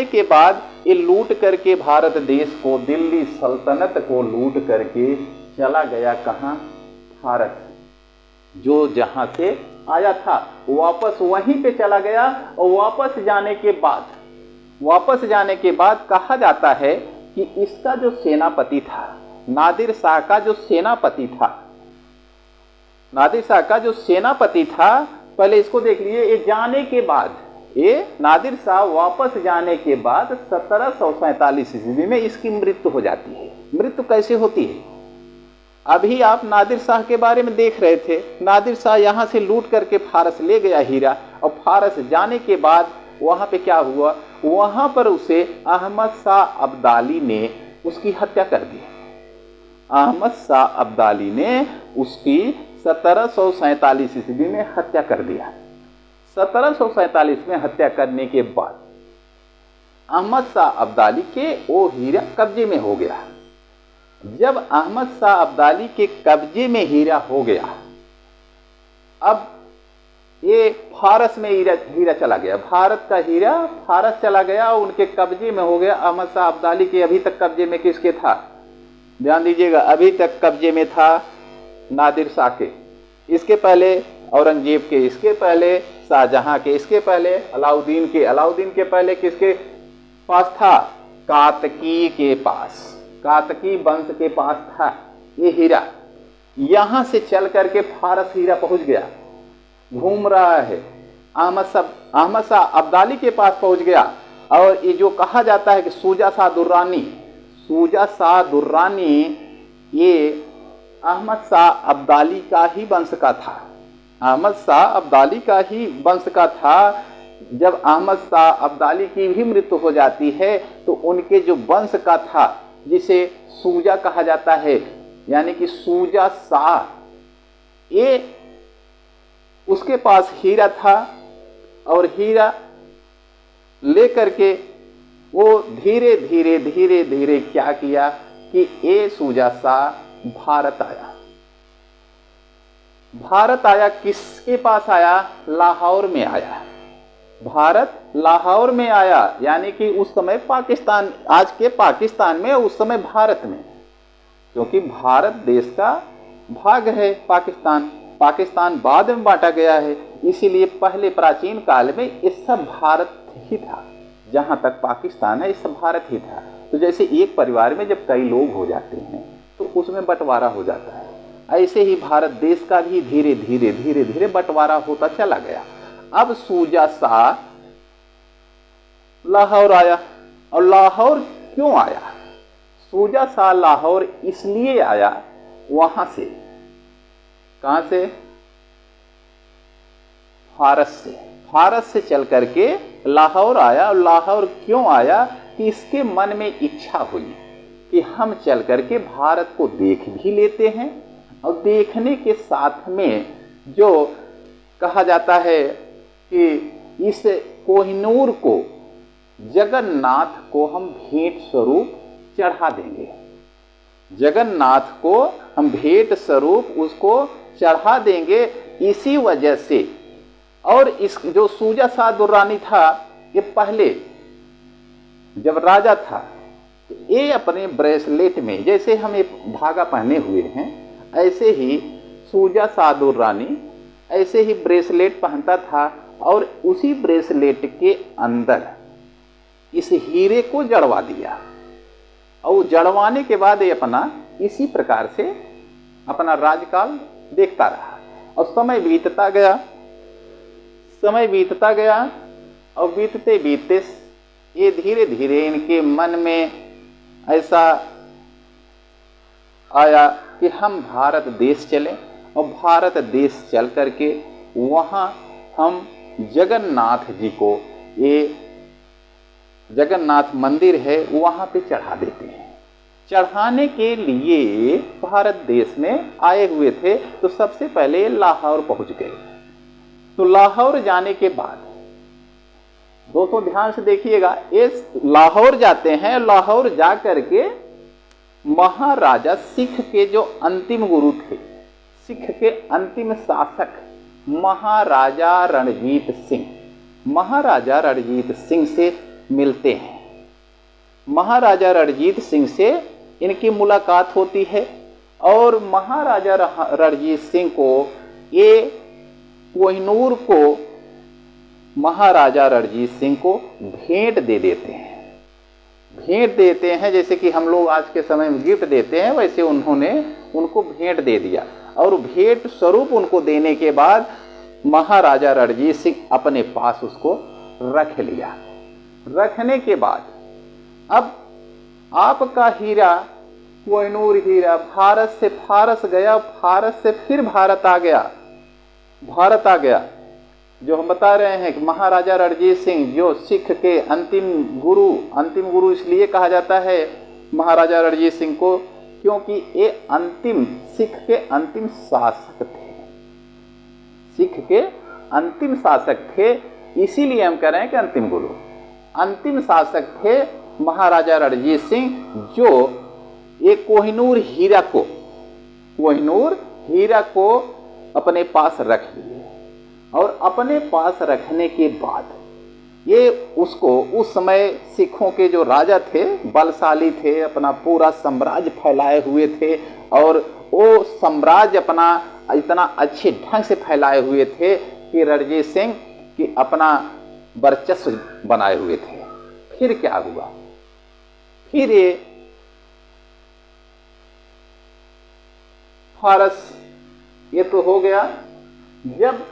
Speaker 1: के बाद ये लूट करके भारत देश को, दिल्ली सल्तनत को लूट करके चला गया कहाँ? भारत। जो जहां से आया था वापस वहीं पे चला गया। और वापस जाने के बाद कहा जाता है कि इसका जो सेनापति था, नादिर शाह का जो सेनापति था, पहले इसको देख लीजिए। ये नादिर शाह वापस जाने के बाद 1747 ईस्वी में इसकी मृत्यु हो जाती है। मृत्यु कैसे होती है? अभी आप नादिर शाह के बारे में देख रहे थे। नादिर शाह यहाँ से लूट करके फारस ले गया हीरा, और फारस जाने के बाद वहाँ पे क्या हुआ? वहाँ पर उसे अहमद शाह अब्दाली ने उसकी हत्या कर दी। अहमद शाह अब्दाली ने उसकी 1747 ईस्वी में हत्या कर दिया। 1747 में हत्या करने के बाद अहमद शाह अब्दाली के वो हीरा कब्जे में हो गया। जब अहमद शाह अब्दाली के कब्जे में हीरा हो गया, अब ये फारस में हीरा चला गया। भारत का हीरा फारस चला गया, उनके कब्जे में हो गया। अहमद शाह अब्दाली के अभी तक कब्जे में किसके था? ध्यान दीजिएगा, अभी तक कब्जे में था नादिर शाह के। इसके पहले औरंगजेब के, इसके पहले शाहजहां के, इसके पहले अलाउद्दीन के। अलाउद्दीन के पहले किसके पास था? कातकी के पास, कातकी वंश के पास था ये हीरा। यहां से चल करके फारस हीरा पहुंच गया, घूम रहा है, अहमद शाह अब्दाली के पास पहुंच गया। और ये जो कहा जाता है कि शुजा शाह दुर्रानी ये अहमद शाह अब्दाली का ही वंश का था। अहमद शाह अब्दाली का ही वंश का था। जब अहमद शाह अब्दाली की भी मृत्यु हो जाती है तो उनके जो वंश का था, जिसे शुजा कहा जाता है, यानी कि शुजा शाह, ये उसके पास हीरा था। और हीरा ले करके वो धीरे धीरे क्या किया कि ये शुजा शाह भारत आया। किसके पास आया? लाहौर में आया। भारत लाहौर में आया, यानी कि उस समय पाकिस्तान, आज के पाकिस्तान में, उस समय भारत में, क्योंकि भारत देश का भाग है पाकिस्तान बाद में बांटा गया है। इसीलिए पहले प्राचीन काल में ये सब भारत ही था। जहां तक पाकिस्तान है ये सब भारत ही था। तो जैसे एक परिवार में जब कई लोग हो जाते हैं तो उसमें बंटवारा हो जाता है, ऐसे ही भारत देश का भी धीरे धीरे बंटवारा होता चला गया। अब शुजा शाह लाहौर आया। और लाहौर क्यों आया? शुजा शाह लाहौर इसलिए आया, वहां से, कहां से? फारस से चल करके लाहौर आया। और लाहौर क्यों आया? कि इसके मन में इच्छा हुई कि हम चल करके भारत को देख भी लेते हैं, और देखने के साथ में जो कहा जाता है कि इस कोहिनूर को, जगन्नाथ को हम भेंट स्वरूप चढ़ा देंगे। जगन्नाथ को हम भेंट स्वरूप उसको चढ़ा देंगे। इसी वजह से, और इस जो शुजा शाह दुर्रानी था, ये पहले जब राजा था, ये अपने ब्रेसलेट में, जैसे हम एक धागा पहने हुए हैं, ऐसे ही शुजा शाह दुर्रानी ऐसे ही ब्रेसलेट पहनता था। और उसी ब्रेसलेट के अंदर इस हीरे को जड़वा दिया। और जड़वाने के बाद ये अपना इसी प्रकार से अपना राजकाल देखता रहा। और समय बीतता गया और बीतते ये धीरे धीरे इनके मन में ऐसा आया कि हम भारत देश चलें, और भारत देश चल करके वहाँ हम जगन्नाथ जी को, ये जगन्नाथ मंदिर है, वहाँ पे चढ़ा देते हैं। चढ़ाने के लिए भारत देश में आए हुए थे, तो सबसे पहले लाहौर पहुँच गए। तो लाहौर जाने के बाद दोस्तों ध्यान से देखिएगा, ये लाहौर जाते हैं, लाहौर जा करके महाराजा सिख के जो अंतिम गुरु थे, सिख के अंतिम शासक महाराजा रणजीत सिंह, महाराजा रणजीत सिंह से मिलते हैं। महाराजा रणजीत सिंह से इनकी मुलाकात होती है और महाराजा रणजीत सिंह को ये कोहिनूर को महाराजा रणजीत सिंह को भेंट दे देते हैं। भेंट देते हैं जैसे कि हम लोग आज के समय में गिफ्ट देते हैं, वैसे उन्होंने उनको भेंट दे दिया और भेंट स्वरूप उनको देने के बाद महाराजा रणजीत सिंह अपने पास उसको रख लिया। रखने के बाद अब आपका हीरा, कोहिनूर हीरा भारत से फारस गया, भारत से फिर भारत आ गया। भारत आ गया जो हम बता रहे हैं कि महाराजा रणजीत सिंह जो सिख के अंतिम गुरु इसलिए कहा जाता है महाराजा रणजीत सिंह को क्योंकि ये अंतिम सिख के अंतिम शासक थे। सिख के अंतिम शासक थे, इसीलिए हम कह रहे हैं कि अंतिम गुरु, अंतिम शासक थे महाराजा रणजीत सिंह, जो एक कोहिनूर हीरा को अपने पास रख लिए और अपने पास रखने के बाद ये उसको, उस समय सिखों के जो राजा थे बलशाली थे, अपना पूरा साम्राज्य फैलाए हुए थे और वो साम्राज्य अपना इतना अच्छे ढंग से फैलाए हुए थे कि रणजीत सिंह की अपना वर्चस्व बनाए हुए थे। फिर क्या हुआ, फिर ये फारस ये तो हो गया। जब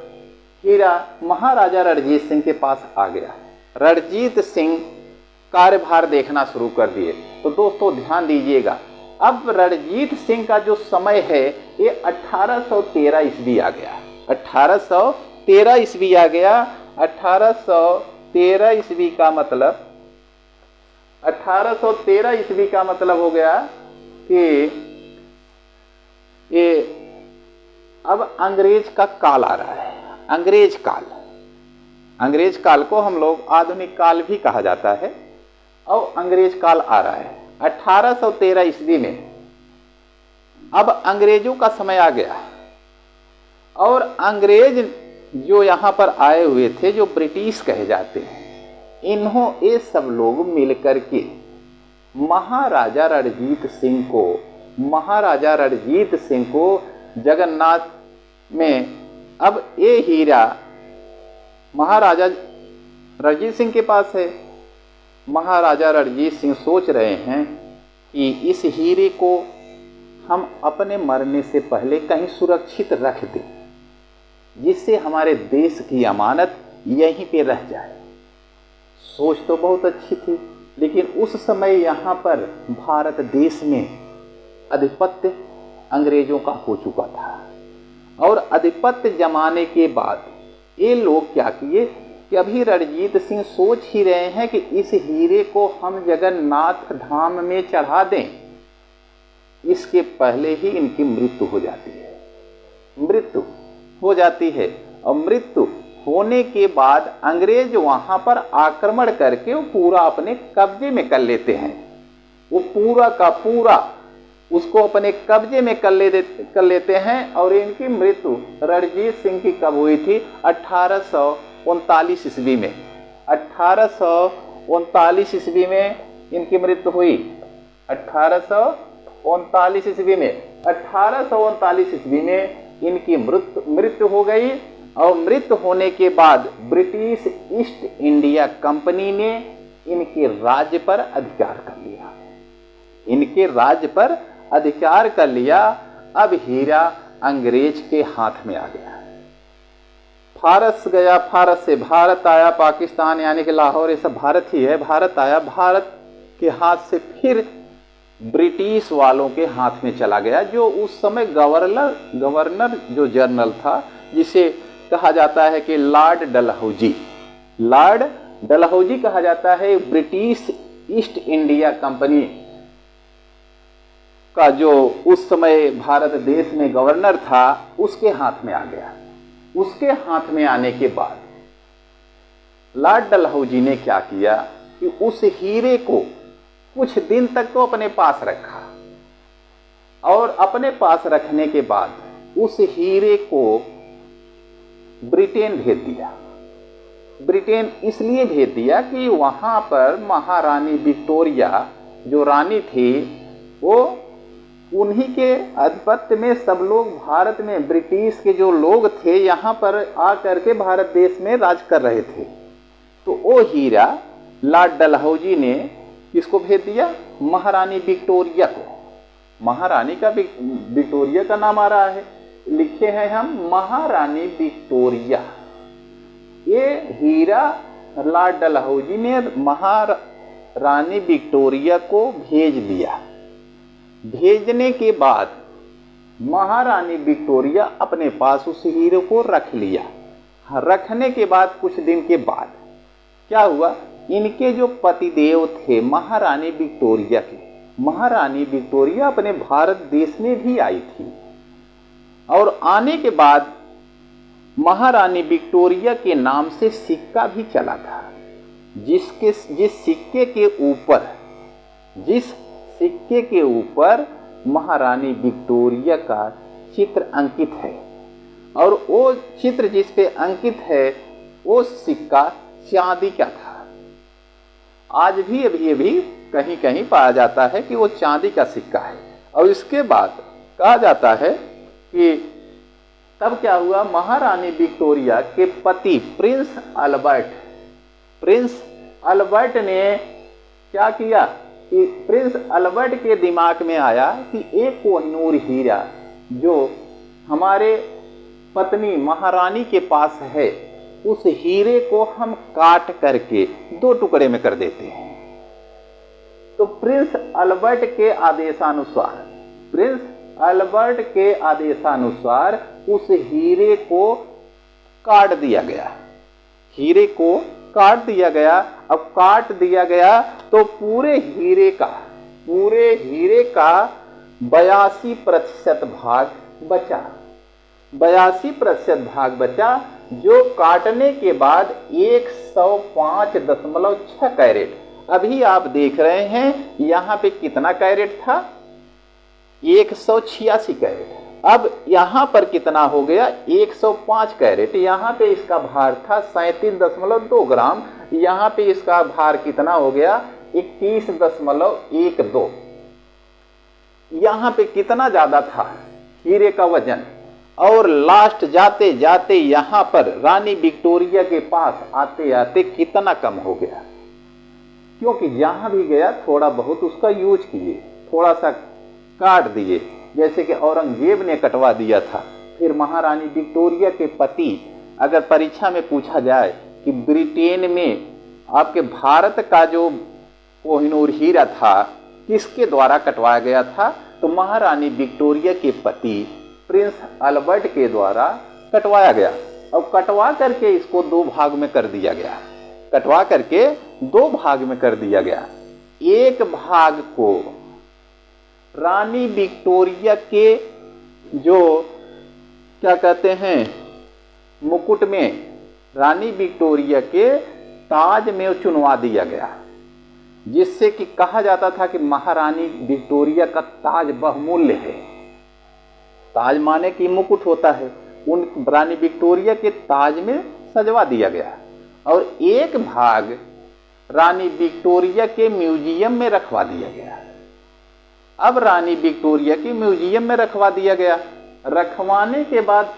Speaker 1: हीरा महाराजा रणजीत सिंह के पास आ गया, रणजीत सिंह कार्यभार देखना शुरू कर दिए। तो दोस्तों ध्यान दीजिएगा, अब रणजीत सिंह का जो समय है ये 1813 ईस्वी आ गया। 1813 ईस्वी आ गया। 1813 ईस्वी का मतलब 1813 ईस्वी का मतलब हो गया कि ये अब अंग्रेज का काल आ रहा है। अंग्रेज काल को हम लोग आधुनिक काल भी कहा जाता है और अंग्रेज काल आ रहा है 1813 ईस्वी में। अब अंग्रेजों का समय आ गया और अंग्रेज जो यहाँ पर आए हुए थे, जो ब्रिटिश कहे जाते हैं, ये सब लोग मिलकर के महाराजा रणजीत सिंह को जगन्नाथ में, अब ये हीरा महाराजा रणजीत सिंह के पास है। महाराजा रणजीत सिंह सोच रहे हैं कि इस हीरे को हम अपने मरने से पहले कहीं सुरक्षित रख दें, जिससे हमारे देश की अमानत यहीं पे रह जाए। सोच तो बहुत अच्छी थी, लेकिन उस समय यहाँ पर भारत देश में आधिपत्य अंग्रेजों का हो चुका था और आधिपत्य जमाने के बाद ये लोग क्या किए कि अभी रणजीत सिंह सोच ही रहे हैं कि इस हीरे को हम जगन्नाथ धाम में चढ़ा दें, इसके पहले ही इनकी मृत्यु हो जाती है। और मृत्यु होने के बाद अंग्रेज वहां पर आक्रमण करके वो पूरा अपने कब्जे में कर लेते हैं। वो पूरा का पूरा उसको अपने कब्जे में कर लेते हैं। और इनकी मृत्यु रणजीत सिंह की कब हुई थी? 1839 ईस्वी में। 1839 ईस्वी में इनकी मृत्यु हुई। 1839 ईस्वी में 1839 ईस्वी में इनकी मृत्यु हो गई। और मृत्यु होने के बाद ब्रिटिश ईस्ट इंडिया कंपनी ने इनके राज्य पर अधिकार कर लिया। अब हीरा अंग्रेज के हाथ में आ गया। फारस गया, फारस से भारत आया, पाकिस्तान यानी कि लाहौर, ये सब भारत ही है। भारत आया, भारत के हाथ से फिर ब्रिटिश वालों के हाथ में चला गया, जो उस समय गवर्नर जो जनरल था, जिसे कहा जाता है कि लॉर्ड डलहौजी कहा जाता है। ब्रिटिश ईस्ट इंडिया कंपनी का जो उस समय भारत देश में गवर्नर था, उसके हाथ में आ गया। उसके हाथ में आने के बाद लॉर्ड डलहौजी ने क्या किया कि उस हीरे को कुछ दिन तक तो अपने पास रखा, और अपने पास रखने के बाद उस हीरे को ब्रिटेन भेज दिया। ब्रिटेन इसलिए भेज दिया कि वहां पर महारानी विक्टोरिया जो रानी थी, वो उन्हीं के आधिपत्य में सब लोग भारत में ब्रिटिश के जो लोग थे यहाँ पर आकर के भारत देश में राज कर रहे थे। तो वो हीरा लॉर्ड डलहौजी ने किसको भेज दिया? महारानी विक्टोरिया को। महारानी का विक्टोरिया का नाम आ रहा है, लिखे हैं हम महारानी विक्टोरिया। ये हीरा लॉर्ड डलहौजी ने महारानी विक्टोरिया को भेज दिया। भेजने के बाद महारानी विक्टोरिया अपने पास उस हीरे को रख लिया। रखने के बाद कुछ दिन के बाद क्या हुआ, इनके जो पतिदेव थे महारानी विक्टोरिया के, महारानी विक्टोरिया अपने भारत देश में भी आई थी, और आने के बाद महारानी विक्टोरिया के नाम से सिक्का भी चला था, जिस सिक्के के ऊपर महारानी विक्टोरिया का चित्र अंकित है, और वो चित्र जिस पे अंकित है वो सिक्का चांदी का था। आज भी अभी कहीं कहीं पाया जाता है कि वो चांदी का सिक्का है। और इसके बाद कहा जाता है कि तब क्या हुआ, महारानी विक्टोरिया के पति प्रिंस अल्बर्ट ने क्या किया कि प्रिंस अल्बर्ट के दिमाग में आया कि एक कोहिनूर हीरा जो हमारे पत्नी महारानी के पास है, उस हीरे को हम काट करके 2 टुकड़े में कर देते हैं। तो प्रिंस अल्बर्ट के आदेशानुसार उस हीरे को काट दिया गया। अब काट दिया गया तो पूरे हीरे का 82% भाग बचा। 82% भाग बचा, जो काटने के बाद 105.6 कैरेट। अभी आप देख रहे हैं यहाँ पे कितना कैरेट था, 186 कैरेट। अब यहाँ पर कितना हो गया, 105 कैरेट। यहाँ पे इसका भार था 37.2 ग्राम, यहाँ पे इसका भार कितना हो गया, 21.12। यहाँ पे कितना ज्यादा था हीरे का वजन। और लास्ट जाते जाते यहाँ पर रानी विक्टोरिया के पास आते आते कितना कम हो गया, क्योंकि जहाँ भी गया थोड़ा बहुत उसका यूज किए, थोड़ा सा काट दिए, जैसे कि औरंगजेब ने कटवा दिया था। फिर महारानी विक्टोरिया के पति, अगर परीक्षा में पूछा जाए कि ब्रिटेन में आपके भारत का जो कोहिनूर हीरा था किसके द्वारा कटवाया गया था, तो महारानी विक्टोरिया के पति प्रिंस अल्बर्ट के द्वारा कटवाया गया। अब कटवा करके इसको 2 भाग में कर दिया गया। एक भाग को रानी विक्टोरिया के जो क्या कहते हैं मुकुट में, रानी विक्टोरिया के ताज में चुनवा दिया गया, जिससे कि कहा जाता था कि महारानी विक्टोरिया का ताज बहुमूल्य है। ताज माने कि मुकुट होता है, उन रानी विक्टोरिया के ताज में सजवा दिया गया। और एक भाग रानी विक्टोरिया के म्यूजियम में रखवा दिया गया। अब रानी विक्टोरिया के म्यूजियम में रखवा दिया गया। रखवाने के बाद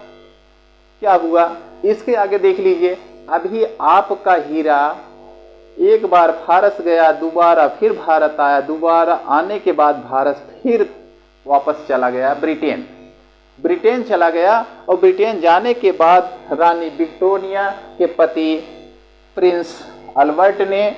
Speaker 1: क्या हुआ, इसके आगे देख लीजिए। अभी आपका हीरा एक बार फारस गया, दोबारा फिर भारत आया, दोबारा आने के बाद भारत फिर वापस चला गया ब्रिटेन चला गया। और ब्रिटेन जाने के बाद रानी विक्टोरिया के पति प्रिंस अल्बर्ट ने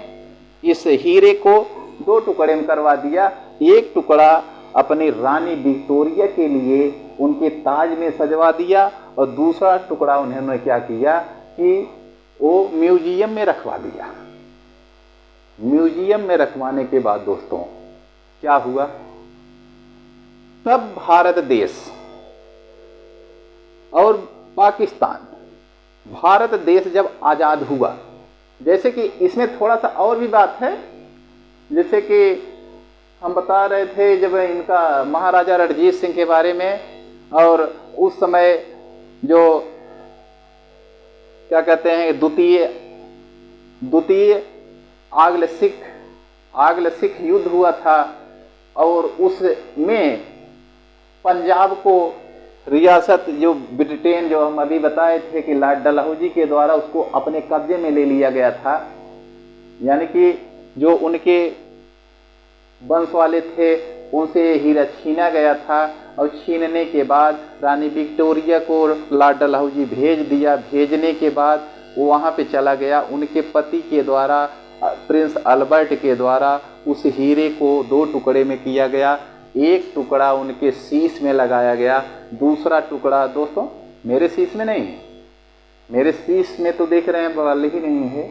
Speaker 1: इस हीरे को 2 टुकड़े में करवा दिया। एक टुकड़ा अपनी रानी विक्टोरिया के लिए उनके ताज में सजवा दिया, और दूसरा टुकड़ा उन्होंने क्या किया कि वो म्यूजियम में रखवा दिया। म्यूजियम में रखवाने के बाद दोस्तों क्या हुआ, तब भारत देश और पाकिस्तान, भारत देश जब आज़ाद हुआ जैसे कि इसमें थोड़ा सा और भी बात है, जैसे कि हम बता रहे थे जब इनका महाराजा रणजीत सिंह के बारे में, और उस समय जो क्या कहते हैं द्वितीय आंग्ल सिख युद्ध हुआ था, और उसमें पंजाब को रियासत जो ब्रिटेन, जो हम अभी बताए थे कि लॉर्ड डलहौजी के द्वारा उसको अपने कब्जे में ले लिया गया था, यानी कि जो उनके वंश वाले थे उनसे हीरा छीना गया था, और छीनने के बाद रानी विक्टोरिया को लॉर्ड डलहौजी भेज दिया। भेजने के बाद वो वहाँ पे चला गया, उनके पति के द्वारा प्रिंस अल्बर्ट के द्वारा उस हीरे को 2 टुकड़े में किया गया। एक टुकड़ा उनके शीश में लगाया गया, दूसरा टुकड़ा दोस्तों मेरे शीश में नहीं है, मेरे शीश में तो देख रहे हैं बवाल ही नहीं है,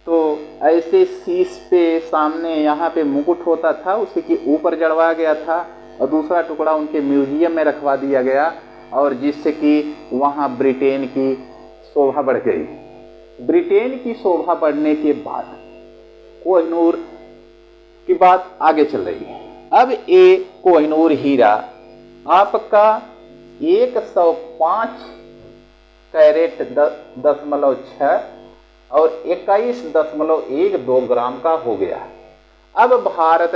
Speaker 1: तो ऐसे शीश पे सामने यहाँ पे मुकुट होता था, उसी के ऊपर जड़वा गया था, और दूसरा टुकड़ा उनके म्यूजियम में रखवा दिया गया, और जिससे कि वहाँ ब्रिटेन की शोभा बढ़ गई। ब्रिटेन की शोभा बढ़ने के बाद कोहिनूर की बात आगे चल रही है। अब ये कोहिनूर हीरा आपका 105 कैरेट 10.6 और 21.12 ग्राम का हो गया। अब भारत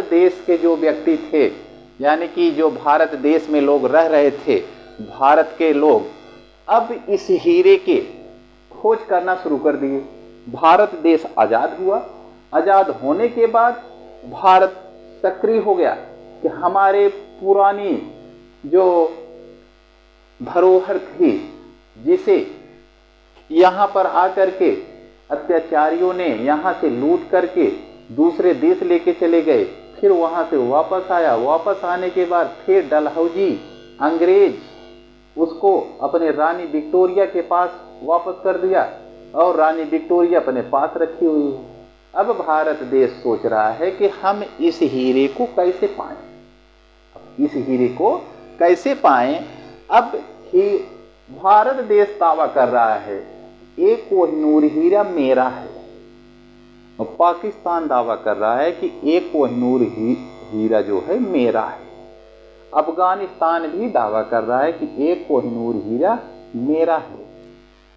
Speaker 1: देश के जो व्यक्ति थे, यानी कि जो भारत देश में लोग रह रहे थे, भारत के लोग अब इस हीरे के खोज करना शुरू कर दिए। भारत देश आज़ाद हुआ। आज़ाद होने के बाद भारत सक्रिय हो गया कि हमारे पुरानी जो धरोहर थी, जिसे यहाँ पर आकर के अत्याचारियों ने यहाँ से लूट करके दूसरे देश लेके चले गए, फिर वहाँ से वापस आया। वापस आने के बाद फिर डलहौजी अंग्रेज उसको अपने रानी विक्टोरिया के पास वापस कर दिया, और रानी विक्टोरिया अपने पास रखी हुई है। अब भारत देश सोच रहा है कि हम इस हीरे को कैसे पाएं, इस हीरे को कैसे पाएं। अब ही भारत देश दावा कर रहा है एक कोहिनूर हीरा मेरा है, और पाकिस्तान दावा कर रहा है कि एक कोहिनूर हीरा जो है मेरा है। अफगानिस्तान भी दावा कर रहा है कि एक कोहिनूर हीरा मेरा है,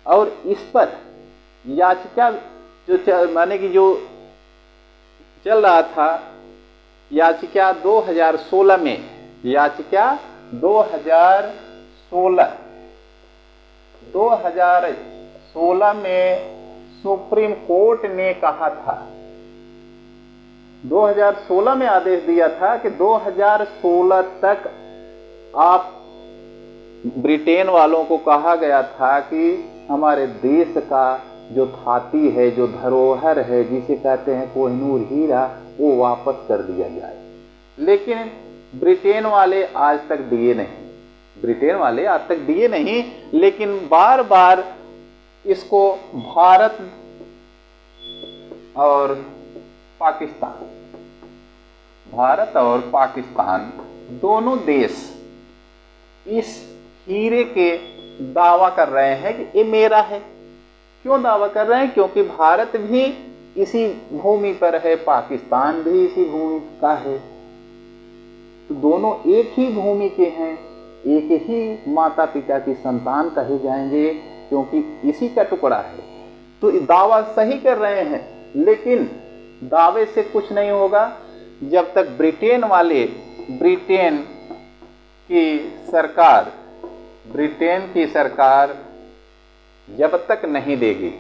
Speaker 1: और इस पर याचिका जो माने कि जो चल रहा था, याचिका 2016 में, याचिका 2016 में सुप्रीम कोर्ट ने कहा था, 2016 में आदेश दिया था कि 2016 तक आप, ब्रिटेन वालों को कहा गया था कि हमारे देश का जो धाती है, जो धरोहर है, जिसे कहते हैं कोहिनूर हीरा, वो वापस कर दिया जाए। लेकिन ब्रिटेन वाले आज तक दिए नहीं, लेकिन बार बार इसको भारत और पाकिस्तान दोनों देश इस हीरे के दावा कर रहे हैं कि ये मेरा है। क्यों दावा कर रहे हैं? क्योंकि भारत भी इसी भूमि पर है, पाकिस्तान भी इसी भूमि का है, तो दोनों एक ही भूमि के हैं, एक ही माता पिता की संतान कहे जाएंगे, क्योंकि इसी का टुकड़ा है। तो दावा सही कर रहे हैं, लेकिन दावे से कुछ नहीं होगा जब तक ब्रिटेन की सरकार जब तक नहीं देगी,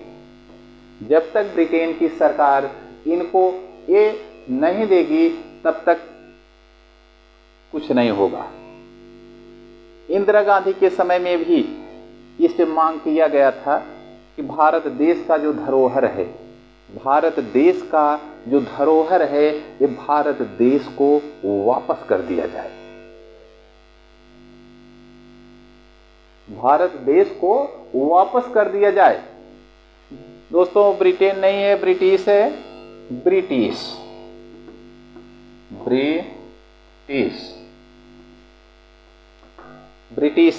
Speaker 1: जब तक ब्रिटेन की सरकार इनको ये नहीं देगी, तब तक कुछ नहीं होगा। इंदिरा गांधी के समय में भी इससे मांग किया गया था कि भारत देश का जो धरोहर है, ये भारत देश को वापस कर दिया जाए, भारत देश को वापस कर दिया जाए। दोस्तों, ब्रिटेन नहीं है, ब्रिटिश है, ब्रिटिश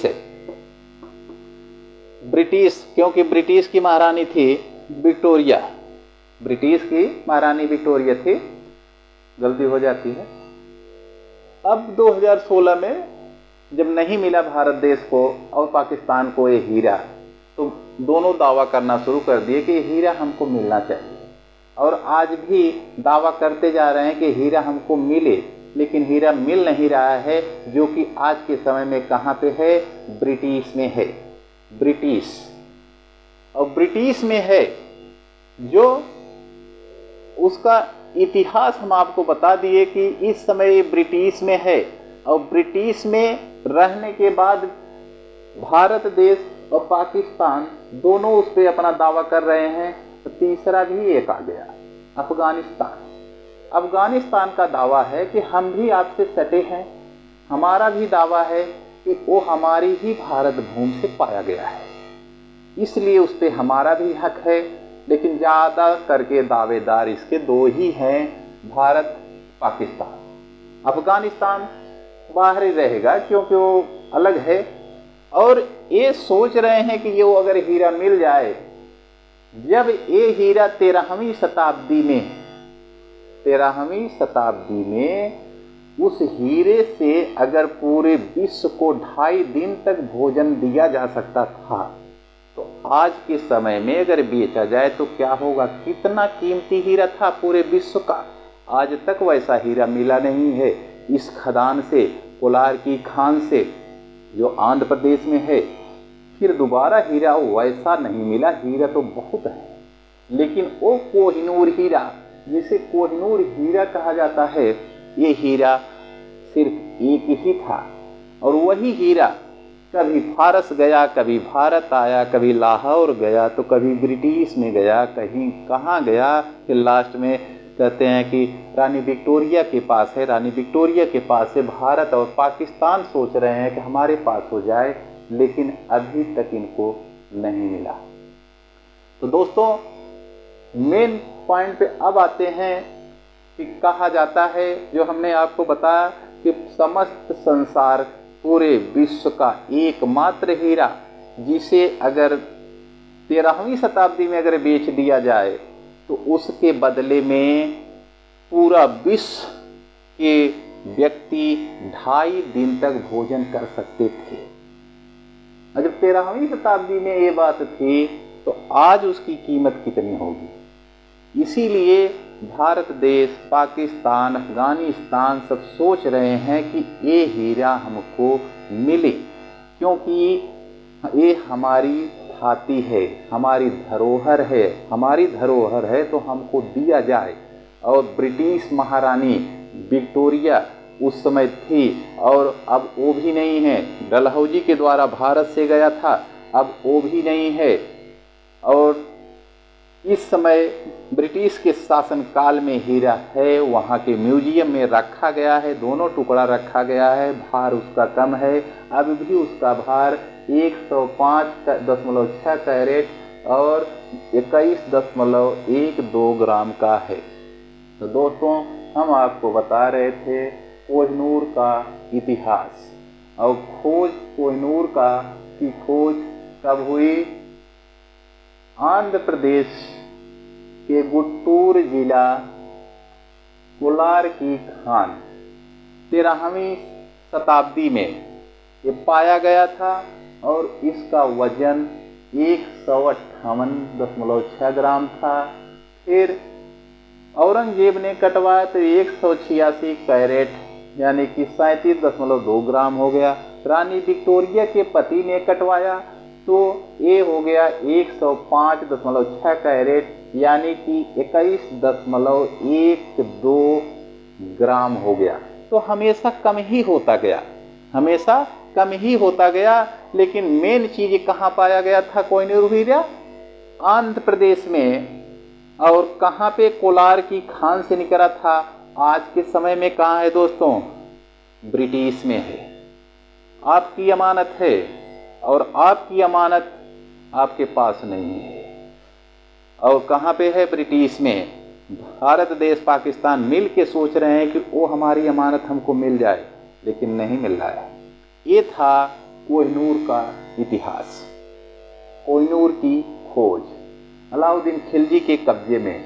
Speaker 1: है। ब्रिटिश, क्योंकि ब्रिटिश की महारानी थी विक्टोरिया, ब्रिटिश की महारानी विक्टोरिया थी, गलती हो जाती है। अब 2016 में जब नहीं मिला भारत देश को और पाकिस्तान को ये हीरा, तो दोनों दावा करना शुरू कर दिए कि हीरा हमको मिलना चाहिए, और आज भी दावा करते जा रहे हैं कि हीरा हमको मिले, लेकिन हीरा मिल नहीं रहा है, जो कि आज के समय में कहाँ पे है, ब्रिटिश में है, ब्रिटिश, और ब्रिटिश में है, जो उसका इतिहास हम आपको बता दिए कि इस समय ये ब्रिटिश में है, और ब्रिटिश में रहने के बाद भारत देश और पाकिस्तान दोनों उस पर अपना दावा कर रहे हैं। तो तीसरा भी एक आ गया, अफगानिस्तान। अफगानिस्तान का दावा है कि हम भी आपसे सटे हैं, हमारा भी दावा है कि वो हमारी ही भारत भूमि से पाया गया है, इसलिए उस पर हमारा भी हक है। लेकिन ज़्यादा करके दावेदार इसके दो ही हैं, भारत, पाकिस्तान। अफगानिस्तान बाहर ही रहेगा क्योंकि वो अलग है, और ये सोच रहे हैं कि ये वो अगर हीरा मिल जाए, जब ये हीरा 13वीं शताब्दी में उस हीरे से अगर पूरे विश्व को 2.5 दिन तक भोजन दिया जा सकता था, तो आज के समय में अगर बेचा जाए तो क्या होगा, कितना कीमती हीरा था पूरे विश्व का। आज तक वैसा हीरा मिला नहीं है। इस खदान से, कोलार की खान से, जो आंध्र प्रदेश में है, फिर दोबारा हीरा वैसा नहीं मिला। हीरा तो बहुत है, लेकिन वो कोहिनूर हीरा, जिसे कोहिनूर हीरा कहा जाता है, ये हीरा सिर्फ एक ही था, और वही हीरा कभी फारस गया, कभी भारत आया, कभी लाहौर गया, तो कभी ब्रिटिश में गया, कहीं कहाँ गया, फिर लास्ट में कहते हैं कि रानी विक्टोरिया के पास है, रानी विक्टोरिया के पास से भारत और पाकिस्तान सोच रहे हैं कि हमारे पास हो जाए, लेकिन अभी तक इनको नहीं मिला। तो दोस्तों, मेन पॉइंट पे अब आते हैं कि कहा जाता है, जो हमने आपको बताया कि समस्त संसार, पूरे विश्व का एकमात्र हीरा, जिसे अगर 13वीं शताब्दी में अगर बेच दिया जाए तो उसके बदले में पूरा विश्व के व्यक्ति 2.5 दिन तक भोजन कर सकते थे। जब 13वीं शताब्दी में ये बात थी, तो आज उसकी कीमत कितनी होगी। इसीलिए भारत देश, पाकिस्तान, अफगानिस्तान सब सोच रहे हैं कि ये हीरा हमको मिले, क्योंकि ये हमारी धाती है, हमारी धरोहर है, हमारी धरोहर है तो हमको दिया जाए। और ब्रिटिश महारानी विक्टोरिया उस समय थी, और अब वो भी नहीं है। डलहौजी के द्वारा भारत से गया था, अब वो भी नहीं है। और इस समय ब्रिटिश के शासनकाल में हीरा है, वहाँ के म्यूजियम में रखा गया है, दोनों टुकड़ा रखा गया है। भार उसका कम है, अब भी उसका भार 105.6 कैरेट और 21.12 ग्राम का है। तो दोस्तों, हम आपको बता रहे थे कोहिनूर का इतिहास, और कोहिनूर की खोज कब हुई। आंध्र प्रदेश के गुंटूर जिला कोलार की खान 13वीं शताब्दी में ये पाया गया था, और इसका वजन 158.6 ग्राम था। फिर औरंगजेब ने कटवाया तो 186 कैरेट यानी कि 37.2 ग्राम हो गया। रानी विक्टोरिया के पति ने कटवाया तो ये हो गया 105.6 कैरेट यानी कि 21.12 ग्राम हो गया। तो हमेशा कम ही होता गया, हमेशा कम ही होता गया। लेकिन मेन चीज कहाँ पाया गया था कोहिनूर हीरा? आंध्र प्रदेश में। और कहाँ पे? कोलार की खान से निकला था। आज के समय में कहाँ है दोस्तों? ब्रिटिश में है। आपकी अमानत है और आपकी अमानत आपके पास नहीं है। और कहाँ पे है? ब्रिटिश में। भारत देश पाकिस्तान मिल के सोच रहे हैं कि वो हमारी अमानत हमको मिल जाए, लेकिन नहीं मिल रहा है। ये था कोहिनूर का इतिहास। कोहिनूर की खोज, अलाउद्दीन खिलजी के कब्जे में,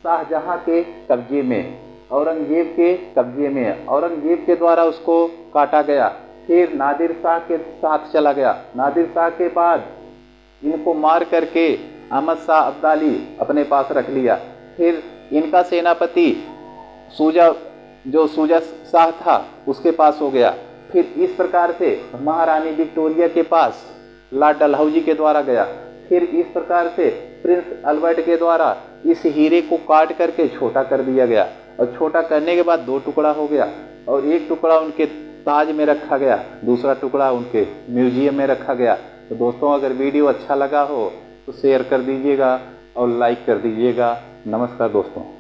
Speaker 1: शाहजहां के कब्जे में, औरंगजेब के कब्जे में, औरंगजेब के द्वारा उसको काटा गया, फिर नादिर शाह के साथ चला गया, नादिर शाह के बाद इनको मार करके अहमद शाह अब्दाली अपने पास रख लिया, फिर इनका सेनापति शुजा शाह था उसके पास हो गया, फिर इस प्रकार से महारानी विक्टोरिया के पास लॉर्ड डलहौजी के द्वारा गया, फिर इस प्रकार से प्रिंस अल्बर्ट के द्वारा इस हीरे को काट करके छोटा कर दिया गया, और छोटा करने के बाद 2 टुकड़ा हो गया, और एक टुकड़ा उनके ताज में रखा गया, दूसरा टुकड़ा उनके म्यूजियम में रखा गया। तो दोस्तों, अगर वीडियो अच्छा लगा हो तो शेयर कर दीजिएगा और लाइक कर दीजिएगा। नमस्कार दोस्तों।